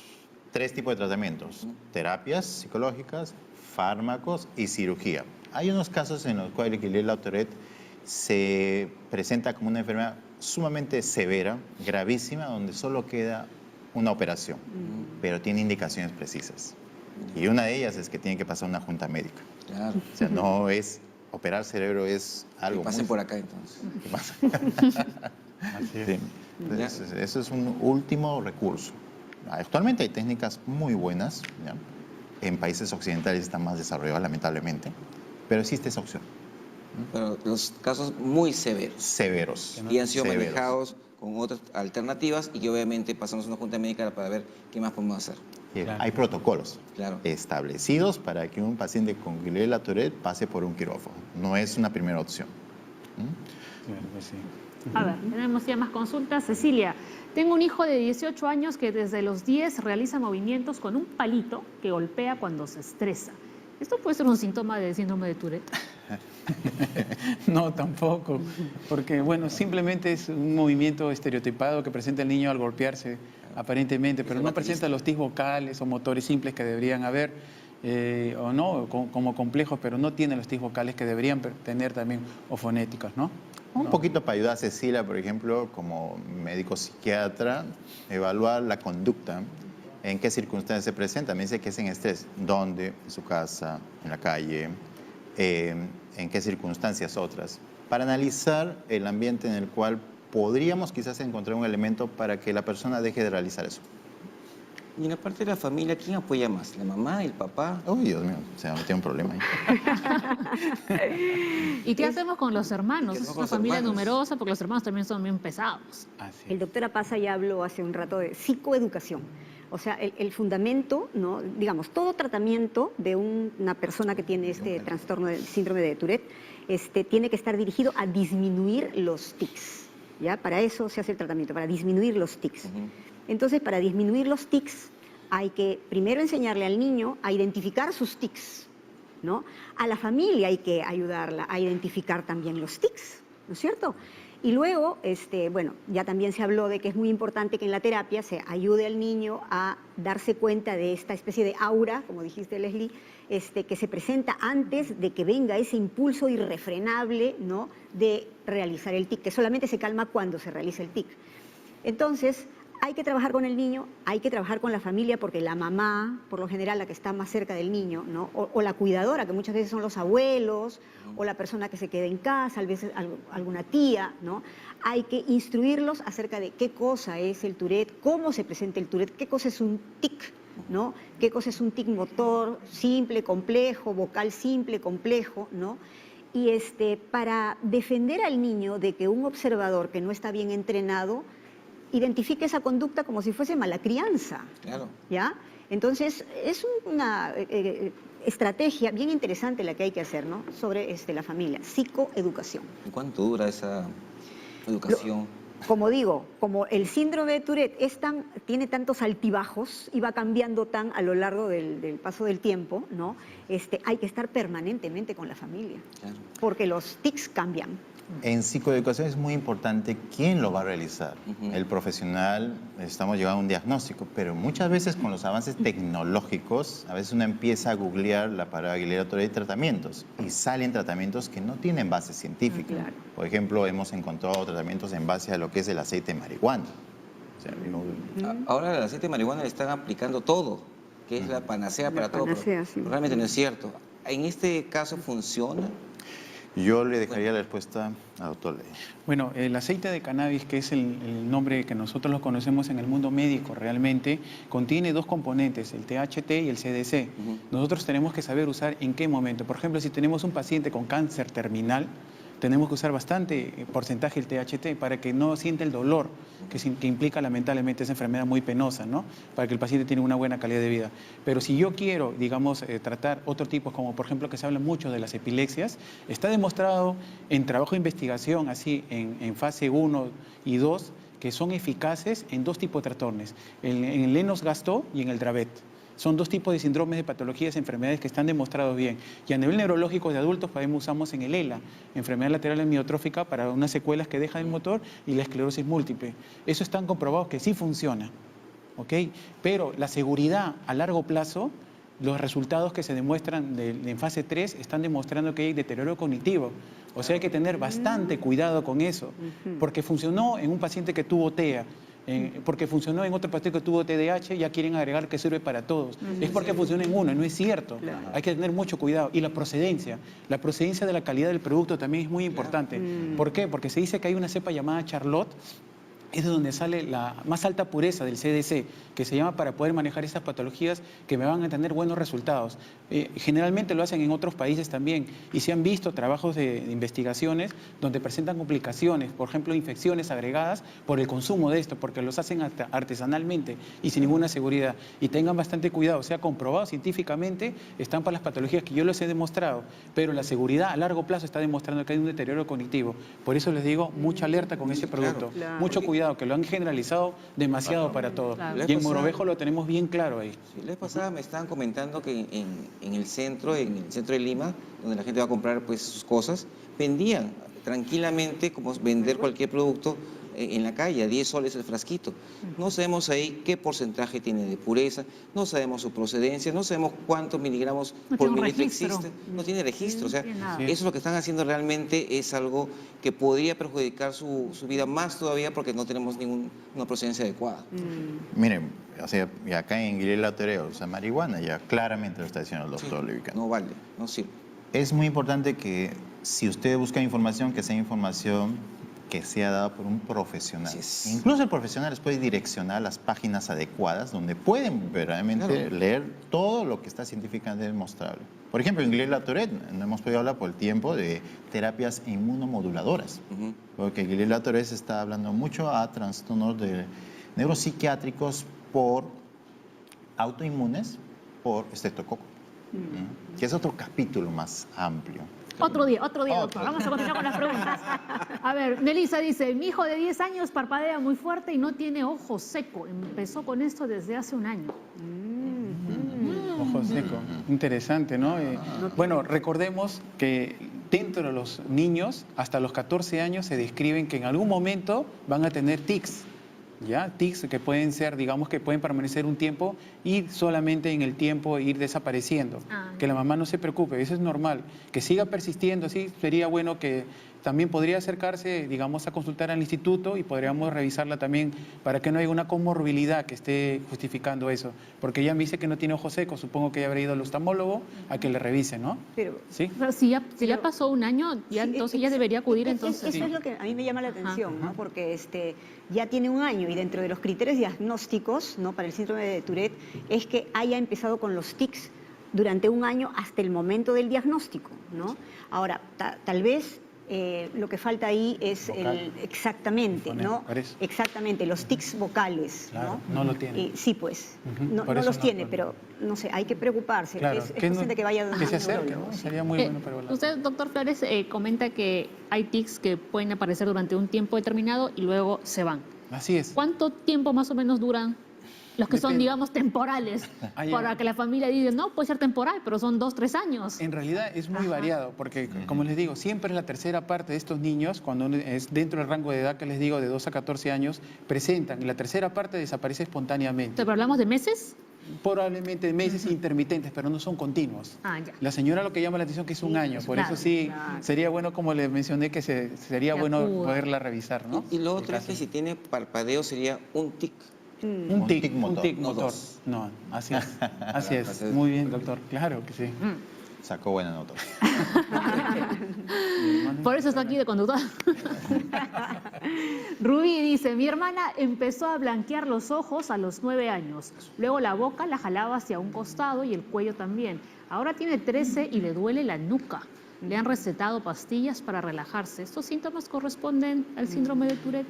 3 tipos de tratamientos: terapias psicológicas, fármacos y cirugía. Hay unos casos en los cuales el Guillain-Barré se presenta como una enfermedad sumamente severa, gravísima, donde solo queda una operación, pero tiene indicaciones precisas. Y una de ellas es que tiene que pasar una junta médica. Claro. O sea, no es operar cerebro, es algo Que pasen muy... por acá entonces. Así es. Sí. Entonces, eso es un último recurso. Actualmente hay técnicas muy buenas, ¿ya? En países occidentales están más desarrolladas, lamentablemente, pero existe esa opción. Pero los casos muy severos. Severos. Y han sido Severos. manejados con otras alternativas y que obviamente pasamos a una junta médica para ver qué más podemos hacer. Claro. Hay protocolos Claro. establecidos para que un paciente con Guillain-Barré pase por un quirófano. No es una primera opción. Claro que sí. A ver, tenemos ya más consultas. Cecilia, tengo un hijo de 18 años que desde los 10 realiza movimientos con un palito que golpea cuando se estresa. ¿Esto puede ser un síntoma de síndrome de Tourette? No, tampoco, porque bueno, simplemente es un movimiento estereotipado que presenta el niño al golpearse, aparentemente, pero el no baterista. presenta los tics vocales o motores simples que deberían haber, o no, como complejos, pero no tiene los tics vocales que deberían tener también, o fonéticos, ¿no? Un poquito para ayudar a Cecilia, por ejemplo, como médico psiquiatra, evaluar la conducta, en qué circunstancias se presenta. Me dice que es en estrés. ¿Dónde? En su casa, en la calle, en qué circunstancias otras. Para analizar el ambiente en el cual podríamos quizás encontrar un elemento para que la persona deje de realizar eso. Y en la parte de la familia, ¿quién apoya más? ¿La mamá, el papá? Uy, Dios mío, o sea, no tiene un problema ahí. ¿Y qué hacemos con los hermanos? ¿Qué Es hacemos una con los familia hermanos? numerosa porque los hermanos también son bien pesados. Así El doctor Apaza ya habló hace un rato de psicoeducación. O sea, el fundamento, ¿no? Digamos, todo tratamiento de una persona que tiene este trastorno del síndrome de Tourette tiene que estar dirigido a disminuir los tics. ¿Ya? Para eso se hace el tratamiento, para disminuir los tics. Entonces, para disminuir los tics, hay que primero enseñarle al niño a identificar sus tics, ¿no? A la familia hay que ayudarla a identificar también los tics, ¿no es cierto? Y luego, bueno, ya también se habló de que es muy importante que en la terapia se ayude al niño a darse cuenta de esta especie de aura, como dijiste, Leslie, que se presenta antes de que venga ese impulso irrefrenable, ¿no?, de realizar el tic, que solamente se calma cuando se realiza el tic. Entonces, hay que trabajar con el niño, hay que trabajar con la familia, porque la mamá, por lo general, la que está más cerca del niño, ¿no?, o la cuidadora, que muchas veces son los abuelos, o la persona que se queda en casa, a veces alguna tía, ¿no? Hay que instruirlos acerca de qué cosa es el Tourette, cómo se presenta el Tourette, qué cosa es un tic, ¿no? Qué cosa es un tic motor simple, complejo, vocal simple, complejo, ¿no? Y para defender al niño de que un observador que no está bien entrenado identifique esa conducta como si fuese mala crianza. Claro. ¿Ya? Entonces, es una estrategia bien interesante la que hay que hacer, ¿no?, sobre la familia, psicoeducación. ¿Y cuánto dura esa educación? como digo, como el síndrome de Tourette tiene tantos altibajos y va cambiando tan a lo largo del paso del tiempo, ¿no? Hay que estar permanentemente con la familia, Claro. porque los tics cambian. En psicoeducación es muy importante quién lo va a realizar. El profesional, estamos llegando a un diagnóstico, pero muchas veces con los avances tecnológicos, a veces uno empieza a googlear la parada Aguilera-Tourette y tratamientos, y salen tratamientos que no tienen base científica. Claro. Por ejemplo, hemos encontrado tratamientos en base a lo que es el aceite de marihuana. O sea, Ahora el aceite de marihuana le están aplicando todo, que es la panacea La para todo, panacea, sí. pero realmente no es cierto. ¿En este caso funciona? yo le dejaría la respuesta al doctor Ley. Bueno, el aceite de cannabis, que es el nombre que nosotros lo conocemos en el mundo médico realmente, contiene dos componentes, el THC y el CDC. Nosotros tenemos que saber usar en qué momento. Por ejemplo, si tenemos un paciente con cáncer terminal, tenemos que usar bastante porcentaje del THC para que no sienta el dolor que implica lamentablemente esa enfermedad muy penosa, ¿no? Para que el paciente tenga una buena calidad de vida. Pero si yo quiero, digamos, tratar otro tipo, como por ejemplo que se habla mucho de las epilepsias, está demostrado en trabajo de investigación, así en fase 1 y 2, que son eficaces en dos tipos de trastornos, en el Lennox-Gastaut y en el Dravet. Son dos tipos de síndromes, de patologías, enfermedades que están demostrados bien. Y a nivel neurológico de adultos, usamos en el ELA, enfermedad lateral amiotrófica, para unas secuelas que deja el motor y la esclerosis múltiple. Eso están comprobados que sí funciona, ¿ok? Pero la seguridad a largo plazo, los resultados que se demuestran en fase 3 están demostrando que hay deterioro cognitivo. O sea, hay que tener bastante cuidado con eso, porque funcionó en un paciente que tuvo TEA. Porque funcionó en otro paciente que tuvo TDAH, ya quieren agregar que sirve para todos. Es porque funciona en uno, no es cierto. Claro. Hay que tener mucho cuidado. Y la procedencia de la calidad del producto también es muy importante. ¿Por qué? Porque se dice que hay una cepa llamada Charlotte, es de donde sale la más alta pureza del CDC, que se llama para poder manejar estas patologías que me van a tener buenos resultados. Generalmente lo hacen en otros países también, y se han visto trabajos de investigaciones donde presentan complicaciones, por ejemplo, infecciones agregadas por el consumo de esto, porque los hacen artesanalmente y sin ninguna seguridad. Y tengan bastante cuidado, se ha comprobado científicamente, están para las patologías que yo les he demostrado, pero la seguridad a largo plazo está demostrando que hay un deterioro cognitivo. Por eso les digo, mucha alerta con ese producto, Claro. mucho cuidado, que lo han generalizado demasiado para todos. Claro. Y en Mogrovejo lo tenemos bien claro ahí. Sí, la vez pasada me estaban comentando que en el centro de Lima, donde la gente va a comprar pues sus cosas, vendían tranquilamente como vender cualquier producto en la calle, a 10 soles el frasquito. No sabemos ahí qué porcentaje tiene de pureza, no sabemos su procedencia, no sabemos cuántos miligramos No por tiene un mililitro registro. existe, no tiene registro. O sea, No tiene nada. eso es lo que están haciendo realmente, es algo que podría perjudicar su vida más todavía porque no tenemos ninguna procedencia adecuada. Miren, o sea, y acá en Aguilera-Tourette, o sea, marihuana, ya claramente lo está diciendo el doctor Levican. No vale, no sirve. Es muy importante que si usted busca información, que sea información que sea dada por un profesional. Así es. Incluso el profesional les puede direccionar a las páginas adecuadas donde pueden verdaderamente Claro. leer todo lo que está científicamente demostrable. Por ejemplo, en Aguilera-Tourette no hemos podido hablar por el tiempo de terapias inmunomoduladoras, porque en Aguilera-Tourette se está hablando mucho a trastornos neuropsiquiátricos por autoinmunes por estreptococo, que es otro capítulo más amplio. Otro día, doctor. Vamos a continuar con las preguntas. A ver, Melissa dice, mi hijo de 10 años parpadea muy fuerte y no tiene ojo seco. Empezó con esto desde hace un año. Ojo seco. Interesante, ¿no? Bueno, recordemos que dentro de los niños, hasta los 14 años, se describen que en algún momento van a tener tics. ¿Ya? Tics que pueden ser, digamos, que pueden permanecer un tiempo y solamente en el tiempo ir desapareciendo. Que la mamá no se preocupe, eso es normal. Que siga persistiendo, sí, sería bueno que también podría acercarse, digamos, a consultar al instituto y podríamos revisarla también para que no haya una comorbilidad que esté justificando eso. Porque ella me dice que no tiene ojo seco, supongo que ella habría ido al oftalmólogo a que le revise, ¿no? Pero, ¿Sí? O sea, si ya pasó un año, ya sí, entonces ya debería acudir entonces. Eso es lo que a mí me llama la atención, ¿no? Porque ya tiene un año y dentro de los criterios diagnósticos, ¿no?, para el síndrome de Tourette es que haya empezado con los tics durante un año hasta el momento del diagnóstico, ¿no? Ahora, tal vez lo que falta ahí es exactamente, El fonema, ¿no? por eso. Exactamente, los tics vocales, Claro, ¿no? no lo tiene. Sí, pues, Ujú, no por no eso los no- tiene, pero no sé, hay que preocuparse. Claro, es que, cuestión de que vaya que se a un acerque, neurólogo, ¿no? sí. Sería muy bueno para evaluar. Usted, doctor Flores, comenta que hay tics que pueden aparecer durante un tiempo determinado y luego se van. Así es. ¿Cuánto tiempo más o menos duran los que son, Depende. digamos, temporales? Ah, ya. Para que la familia diga, no, puede ser temporal, pero son 2, 3 años. En realidad es muy Ajá. variado, porque como les digo, siempre es la tercera parte de estos niños, cuando uno es dentro del rango de edad que les digo, de 2 a 14 años, presentan, y la tercera parte desaparece espontáneamente. ¿Pero hablamos de meses? Probablemente meses intermitentes, pero no son continuos. Ah, ya. La señora lo que llama la atención que es un Sí, año, por claro, eso sí claro. sería bueno, como le mencioné, que sería Que bueno acuda. poderla revisar, ¿no? Y lo El otro es caso. que si tiene parpadeo sería un tic. Mm. Un tic, motor. un tic No motor. dos. No, así es. Así es. Entonces- Muy bien, doctor. Claro que sí. Sacó buena nota. Por eso está aquí de conductor. Rubí dice, mi hermana empezó a blanquear los ojos a los 9 años. Luego la boca la jalaba hacia un costado y el cuello también. Ahora tiene 13 y le duele la nuca. Le han recetado pastillas para relajarse. ¿Estos síntomas corresponden al síndrome de Tourette?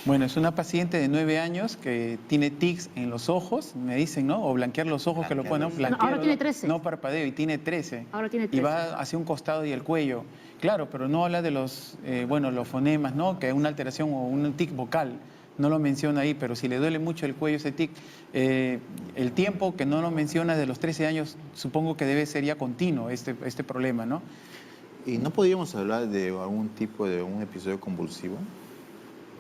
Bueno, es una paciente de 9 años que tiene tics en los ojos, me dicen, ¿no? O blanquear los ojos, que lo Blanquear ponen los ojos. No, ahora tiene 13. No parpadeo, y tiene 13. Ahora tiene Y 13. va hacia un costado y el cuello. Claro, pero no habla de los, los fonemas, ¿no? Que es una alteración o un tic vocal. No lo menciona ahí, pero si le duele mucho el cuello ese tic, el tiempo que no lo menciona de los 13 años, supongo que debe ser ya continuo este problema, ¿no? ¿Y no podríamos hablar de algún tipo de un episodio convulsivo?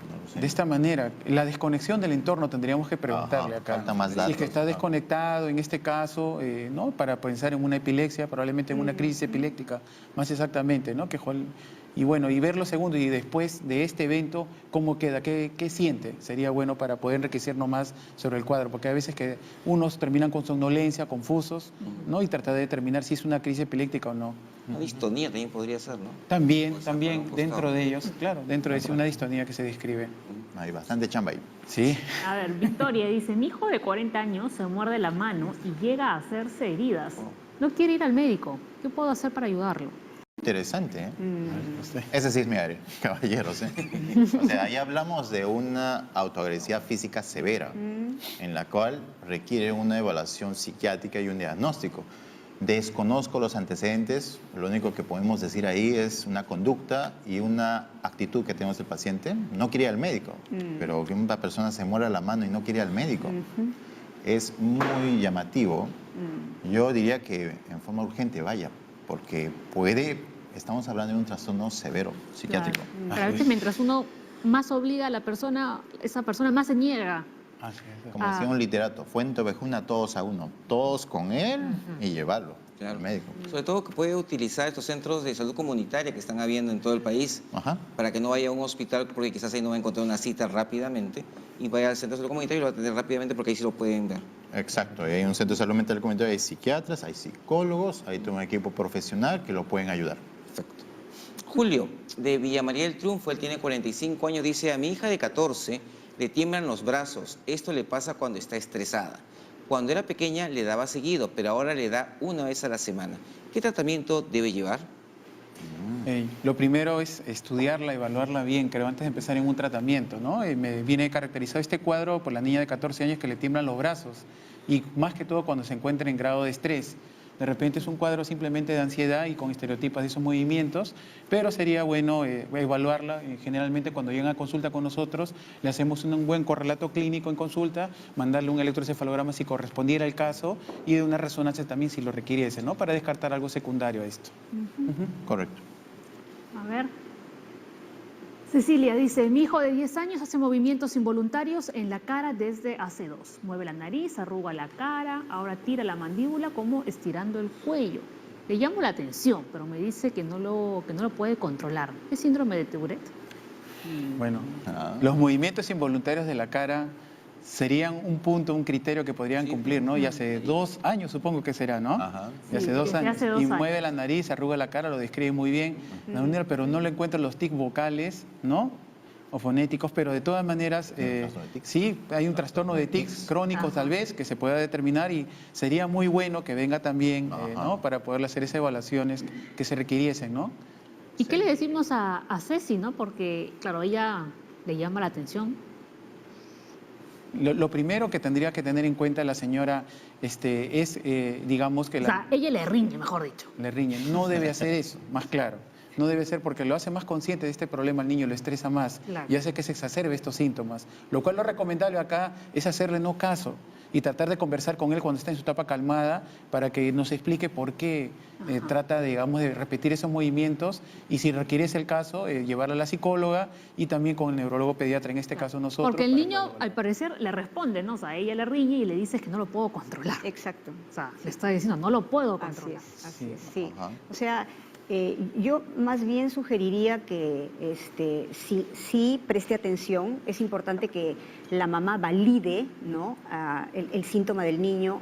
No lo sé. De esta manera, la desconexión del entorno tendríamos que preguntarle Ajá, acá. falta más Si es que datos, está ¿no? desconectado en este caso, ¿no? Para pensar en una epilepsia, probablemente en una crisis epiléptica, más exactamente, ¿no? Y bueno, y ver lo segundo, y después de este evento, ¿cómo queda? ¿Qué siente? Sería bueno para poder enriquecernos más sobre el cuadro, porque a veces que unos terminan con somnolencia, confusos, ¿no? Y tratar de determinar si es una crisis epiléptica o no. Una distonía también podría ser, ¿no? También, Puede ser para un costado. dentro de ellos, claro, dentro de sí una distonía que se describe. Hay bastante chamba ahí. Sí. A ver, Victoria dice, mi hijo de 40 años se muerde la mano y llega a hacerse heridas. No quiere ir al médico. ¿Qué puedo hacer para ayudarlo? Interesante, ¿eh? Mm. Ese sí es mi área, caballeros. ¿eh? O sea, ahí hablamos de una autoagresividad física severa, en la cual requiere una evaluación psiquiátrica y un diagnóstico. Desconozco los antecedentes, lo único que podemos decir ahí es una conducta y una actitud que tenemos el paciente. No quiere ir al médico, pero que una persona se muera la mano y no quiere ir al médico es muy llamativo. Yo diría que en forma urgente vaya, porque estamos hablando de un trastorno severo psiquiátrico. Claro. Pero a veces mientras uno más obliga a la persona, esa persona más se niega. Así es. Como decía un literato, fuente ovejuna todos a uno, todos con él y llevarlo Claro. al médico. Sobre todo que puede utilizar estos centros de salud comunitaria que están habiendo en todo el país Ajá. para que no vaya a un hospital porque quizás ahí no va a encontrar una cita rápidamente y vaya al centro de salud comunitario y lo va a atender rápidamente porque ahí sí lo pueden ver. Exacto, hay un centro de salud mental comunitario, hay psiquiatras, hay psicólogos, hay todo un equipo profesional que lo pueden ayudar. Perfecto. Julio, de Villa María del Triunfo, él tiene 45 años, dice, a mi hija de 14 le tiemblan los brazos. Esto le pasa cuando está estresada. Cuando era pequeña le daba seguido, pero ahora le da una vez a la semana. ¿Qué tratamiento debe llevar? Lo primero es estudiarla, evaluarla bien, creo, antes de empezar en un tratamiento, ¿no? Me viene caracterizado este cuadro por la niña de 14 años que le tiemblan los brazos, y más que todo cuando se encuentra en grado de estrés. De repente es un cuadro simplemente de ansiedad y con estereotipas de esos movimientos, pero sería bueno evaluarla. Generalmente cuando llegan a consulta con nosotros, le hacemos un buen correlato clínico en consulta, mandarle un electroencefalograma si correspondiera el caso y de una resonancia también si lo requiriese, ¿no? Para descartar algo secundario a esto. Correcto. A ver. Cecilia dice, mi hijo de 10 años hace movimientos involuntarios en la cara desde hace 2. Mueve la nariz, arruga la cara, ahora tira la mandíbula como estirando el cuello. Le llamo la atención, pero me dice que no lo puede controlar. ¿Es síndrome de Tourette? Bueno, Ah. los movimientos involuntarios de la cara serían un punto, un criterio que podrían Sí. cumplir, ¿no? Y hace 2 años supongo que será, ¿no? Ajá. Y hace Sí, 2 desde años. hace 2 Y años. mueve la nariz, arruga la cara, lo describe muy bien. Pero no le encuentro los tics vocales, ¿no? O fonéticos, pero de todas maneras, trastorno de tics. sí, hay un trastorno de tics crónicos tal vez que se pueda determinar y sería muy bueno que venga también, Ajá. ¿no? Para poderle hacer esas evaluaciones que se requiriesen, ¿no? ¿Y qué le decimos a Ceci, no? Porque, claro, ella le llama la atención. Lo primero que tendría que tener en cuenta la señora es, digamos que O sea, ella le riñe, mejor dicho. le riñe. No debe hacer eso, más claro. No debe ser porque lo hace más consciente de este problema al niño, lo estresa más Claro. y hace que se exacerbe estos síntomas. Lo cual lo recomendable acá es hacerle no caso y tratar de conversar con él cuando está en su etapa calmada para que nos explique por qué trata, digamos, de repetir esos movimientos y si requiere ese el caso, llevarla a la psicóloga y también con el neurólogo pediatra, en este caso nosotros. Porque el para niño, poder al parecer, le responde, ¿no? O sea, ella le riñe y le dice que no lo puedo controlar. Exacto. O sea, le está diciendo, no lo puedo Así controlar. es, así Sí. es, sí. Ajá. O sea, yo más bien sugeriría que sí preste atención. Es importante que la mamá valide, ¿no? El síntoma del niño,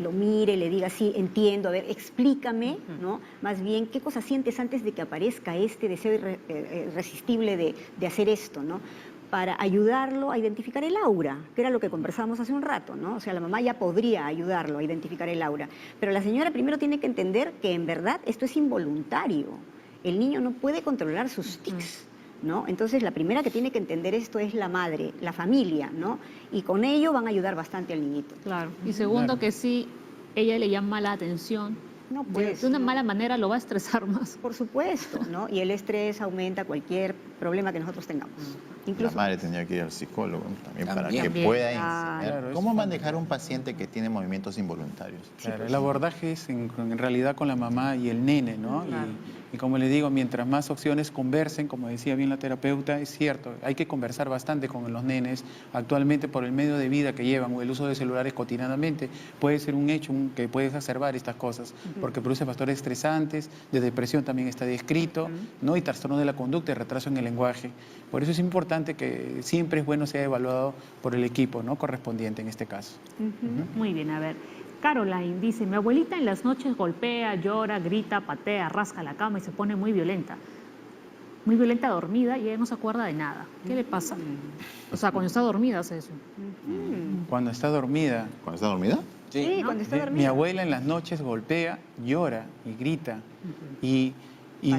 lo mire, le diga, sí, entiendo, a ver, explícame, ¿no? Más bien, ¿qué cosas sientes antes de que aparezca este deseo irresistible de hacer esto, ¿no? Para ayudarlo a identificar el aura, que era lo que conversábamos hace un rato, ¿no? O sea, la mamá ya podría ayudarlo a identificar el aura, pero la señora primero tiene que entender que en verdad esto es involuntario. El niño no puede controlar sus tics, ¿no? Entonces, la primera que tiene que entender esto es la madre, la familia, ¿no? Y con ello van a ayudar bastante al niñito. Claro. Y segundo, Claro. que sí, ella le llama la atención. No, De pues, una no. mala manera lo va a estresar más. Por supuesto, ¿no? Y el estrés aumenta cualquier problema que nosotros tengamos. La Incluso madre tendría que ir al psicólogo también para que También. pueda Claro. enseñar Claro, cómo es manejar un paciente que tiene movimientos involuntarios. Claro, el abordaje es en realidad con la mamá y el nene, ¿no? Claro. Y como le digo, mientras más opciones conversen, como decía bien la terapeuta, es cierto, hay que conversar bastante con los nenes. Actualmente, por el medio de vida que llevan o el uso de celulares cotidianamente, puede ser un hecho que puede exacerbar estas cosas, porque produce factores estresantes, de depresión también está descrito, ¿no? Y trastorno de la conducta y retraso en el lenguaje. Por eso es importante que siempre es bueno sea evaluado por el equipo, ¿no? Correspondiente en este caso. Muy bien, a ver. Caroline dice, mi abuelita en las noches golpea, llora, grita, patea, rasca la cama y se pone muy violenta. Muy violenta dormida y ella no se acuerda de nada. ¿Qué le pasa? O sea, cuando está dormida hace eso. Cuando está dormida, ¿Cuando está dormida? sí, ¿no? cuando está Mi dormida. abuela en las noches golpea, llora y grita. Y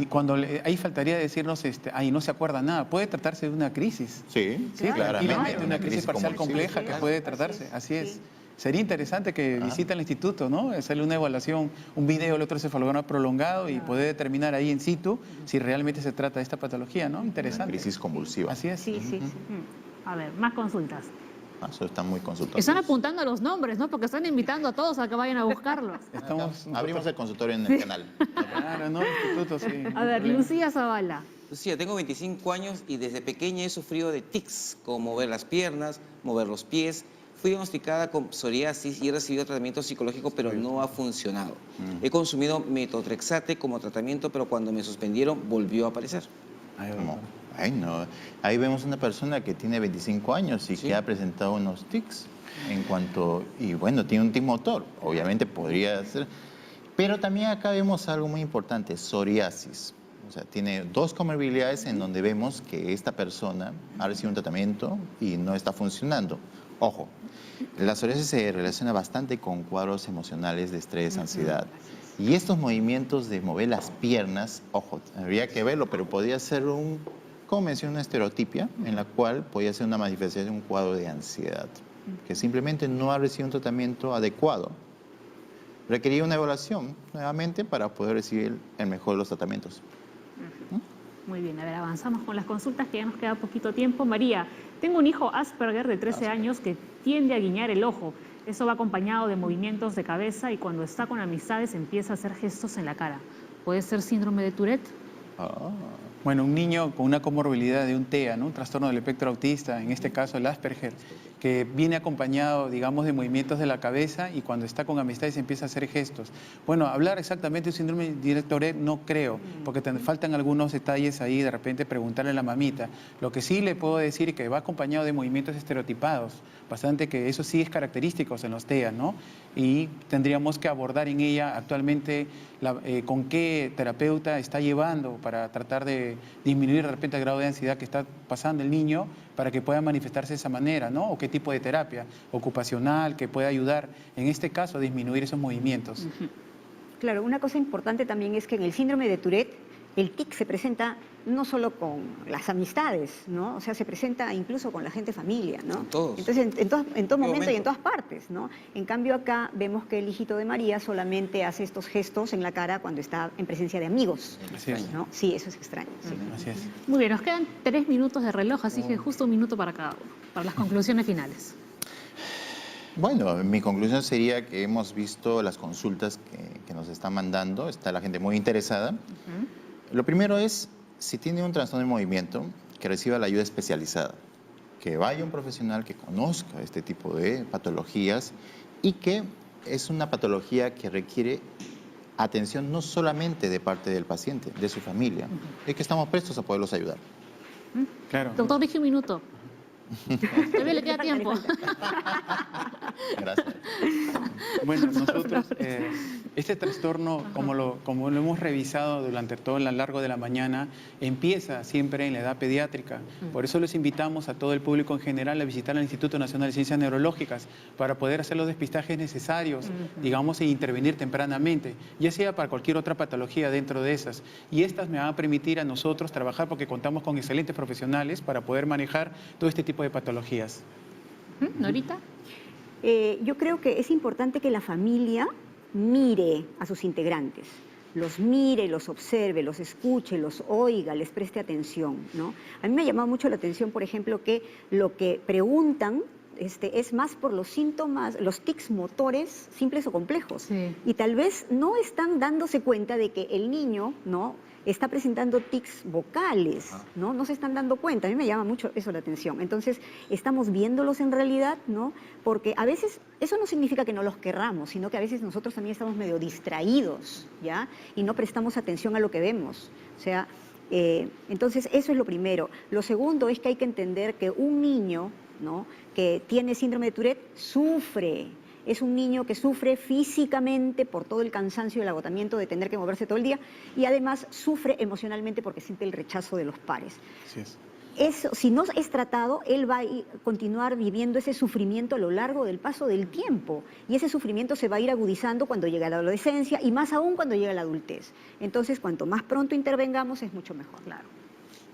cuando ahí faltaría decirnos, ahí no se acuerda nada. Puede tratarse de una crisis. Sí, Sí, Claro, claramente, claro. una crisis parcial convulsiva. compleja que puede tratarse. Así es. Sí. Sería interesante que visite el instituto, ¿no? Hacerle una evaluación, un video electroencefalograma prolongado y poder determinar ahí in situ si realmente se trata de esta patología, ¿no? Una Interesante. crisis convulsiva. Así es. Sí, sí, sí. A ver, más consultas. Eso está muy consultado. Están apuntando los nombres, ¿no? Porque están invitando a todos a que vayan a buscarlos. Estamos Abrimos el consultorio en el canal. Claro, ¿no? El instituto, sí. A ver, Lucía Zavala. Sí, tengo 25 años y desde pequeña he sufrido de tics, como mover las piernas, mover los pies. Fui diagnosticada con psoriasis y he recibido tratamiento psicológico, pero no ha funcionado. He consumido metotrexate como tratamiento, pero cuando me suspendieron volvió a aparecer. Ay, Como, doctor. ay, no. Ahí vemos una persona que tiene 25 años y Sí. que ha presentado unos tics en cuanto, y bueno, tiene un tic motor, obviamente podría ser, pero también acá vemos algo muy importante, psoriasis. O sea, tiene dos comorbilidades en donde vemos que esta persona ha recibido un tratamiento y no está funcionando. Ojo, la psoriasis se relaciona bastante con cuadros emocionales de estrés, ansiedad. Y estos movimientos de mover las piernas, ojo, habría que verlo, pero podría ser como mencioné, una estereotipia en la cual podría ser una manifestación de un cuadro de ansiedad, que simplemente no ha recibido un tratamiento adecuado. Requería una evaluación nuevamente para poder recibir el mejor de los tratamientos. Muy bien, a ver, avanzamos con las consultas que ya nos queda poquito tiempo. María, tengo un hijo Asperger de 13 años que tiende a guiñar el ojo. Eso va acompañado de movimientos de cabeza y cuando está con amistades empieza a hacer gestos en la cara. ¿Puede ser síndrome de Tourette? Bueno, un niño con una comorbilidad de un TEA, ¿no? Un trastorno del espectro autista, en este caso el Asperger, que viene acompañado, digamos, de movimientos de la cabeza y cuando está con amistades empieza a hacer gestos. Bueno, hablar exactamente de síndrome de Tourette no creo, porque te faltan algunos detalles ahí, de repente preguntarle a la mamita. Lo que sí le puedo decir es que va acompañado de movimientos estereotipados, bastante que eso sí es característico en los TEA, ¿no? Y tendríamos que abordar en ella actualmente con qué terapeuta está llevando para tratar de disminuir de repente el grado de ansiedad que está pasando el niño para que pueda manifestarse de esa manera, ¿no? O qué tipo de terapia ocupacional que pueda ayudar, en este caso, a disminuir esos movimientos. Claro, una cosa importante también es que en el síndrome de Tourette el tic se presenta no solo con las amistades, ¿no? O sea, se presenta incluso con la gente familia, ¿no? Con todos. Entonces, en todo momento y en momento. todas partes, ¿no? En cambio, acá vemos que el hijito de María solamente hace estos gestos en la cara cuando está en presencia de amigos, Así es. ¿no? Sí, eso es extraño, sí. Así es. Muy bien, nos quedan 3 minutos de reloj, así que justo un minuto para cada uno, para las conclusiones finales. Bueno, mi conclusión sería que hemos visto las consultas que nos están mandando, está la gente muy interesada. Lo primero es, si tiene un trastorno de movimiento, que reciba la ayuda especializada, que vaya un profesional que conozca este tipo de patologías y que es una patología que requiere atención no solamente de parte del paciente, de su familia, y que estamos prestos a poderlos ayudar. Claro. Doctor, dije un minuto. Todavía le queda tiempo. Gracias. Bueno, nosotros, este trastorno, como lo hemos revisado durante todo el largo de la mañana, empieza siempre en la edad pediátrica. Por eso les invitamos a todo el público en general a visitar el Instituto Nacional de Ciencias Neurológicas para poder hacer los despistajes necesarios, digamos, e intervenir tempranamente, ya sea para cualquier otra patología dentro de esas. Y estas me van a permitir a nosotros trabajar porque contamos con excelentes profesionales para poder manejar todo este tipo de patologías. ¿Norita? Yo creo que es importante que la familia mire a sus integrantes, los mire, los observe, los escuche, los oiga, les preste atención, ¿no? A mí me ha llamado mucho la atención, por ejemplo, que lo que preguntan es más por los síntomas, los tics motores simples o complejos. Sí. Y tal vez no están dándose cuenta de que el niño, ¿no?, está presentando tics vocales, ¿no? No se están dando cuenta. A mí me llama mucho eso la atención. Entonces, estamos viéndolos en realidad, ¿no? Porque a veces eso no significa que no los querramos, sino que a veces nosotros también estamos medio distraídos, ¿ya? Y no prestamos atención a lo que vemos. O sea, entonces eso es lo primero. Lo segundo es que hay que entender que un niño, ¿no?, que tiene síndrome de Tourette sufre. Es un niño que sufre físicamente por todo el cansancio y el agotamiento de tener que moverse todo el día y además sufre emocionalmente porque siente el rechazo de los pares. Así es. Eso, si no es tratado, él va a continuar viviendo ese sufrimiento a lo largo del paso del tiempo y ese sufrimiento se va a ir agudizando cuando llega la adolescencia y más aún cuando llega la adultez. Entonces, cuanto más pronto intervengamos es mucho mejor, claro.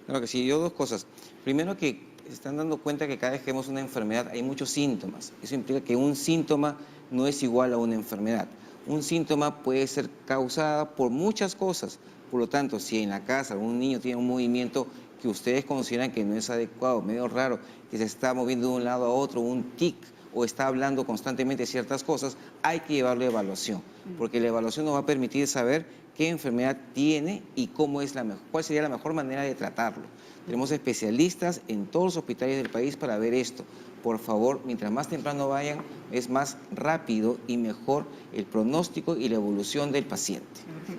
Claro que sí, yo dos cosas. Primero que se están dando cuenta que cada vez que vemos una enfermedad hay muchos síntomas. Eso implica que un síntoma no es igual a una enfermedad. Un síntoma puede ser causada por muchas cosas. Por lo tanto, si en la casa un niño tiene un movimiento que ustedes consideran que no es adecuado, medio raro, que se está moviendo de un lado a otro, un tic, o está hablando constantemente ciertas cosas, hay que llevarlo a evaluación, porque la evaluación nos va a permitir saber qué enfermedad tiene y cuál sería la mejor manera de tratarlo. Tenemos especialistas en todos los hospitales del país para ver esto. Por favor, mientras más temprano vayan, es más rápido y mejor el pronóstico y la evolución del paciente.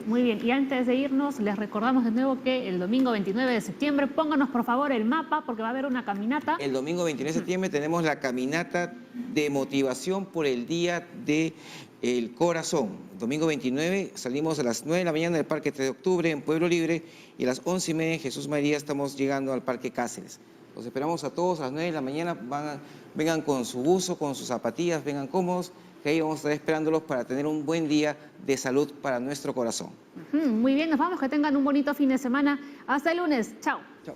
Muy bien, y antes de irnos, les recordamos de nuevo que el domingo 29 de septiembre, pónganos por favor el mapa porque va a haber una caminata. El domingo 29 de septiembre tenemos la caminata de motivación por el Día del Corazón. Domingo 29 salimos a las 9 de la mañana del Parque 3 de Octubre en Pueblo Libre y a las 11:30 en Jesús María estamos llegando al Parque Cáceres. Los esperamos a todos a las 9 de la mañana, vengan con su buzo, con sus zapatillas, vengan cómodos, que ahí vamos a estar esperándolos para tener un buen día de salud para nuestro corazón. Muy bien, nos vamos, que tengan un bonito fin de semana. Hasta el lunes, chao. Chao.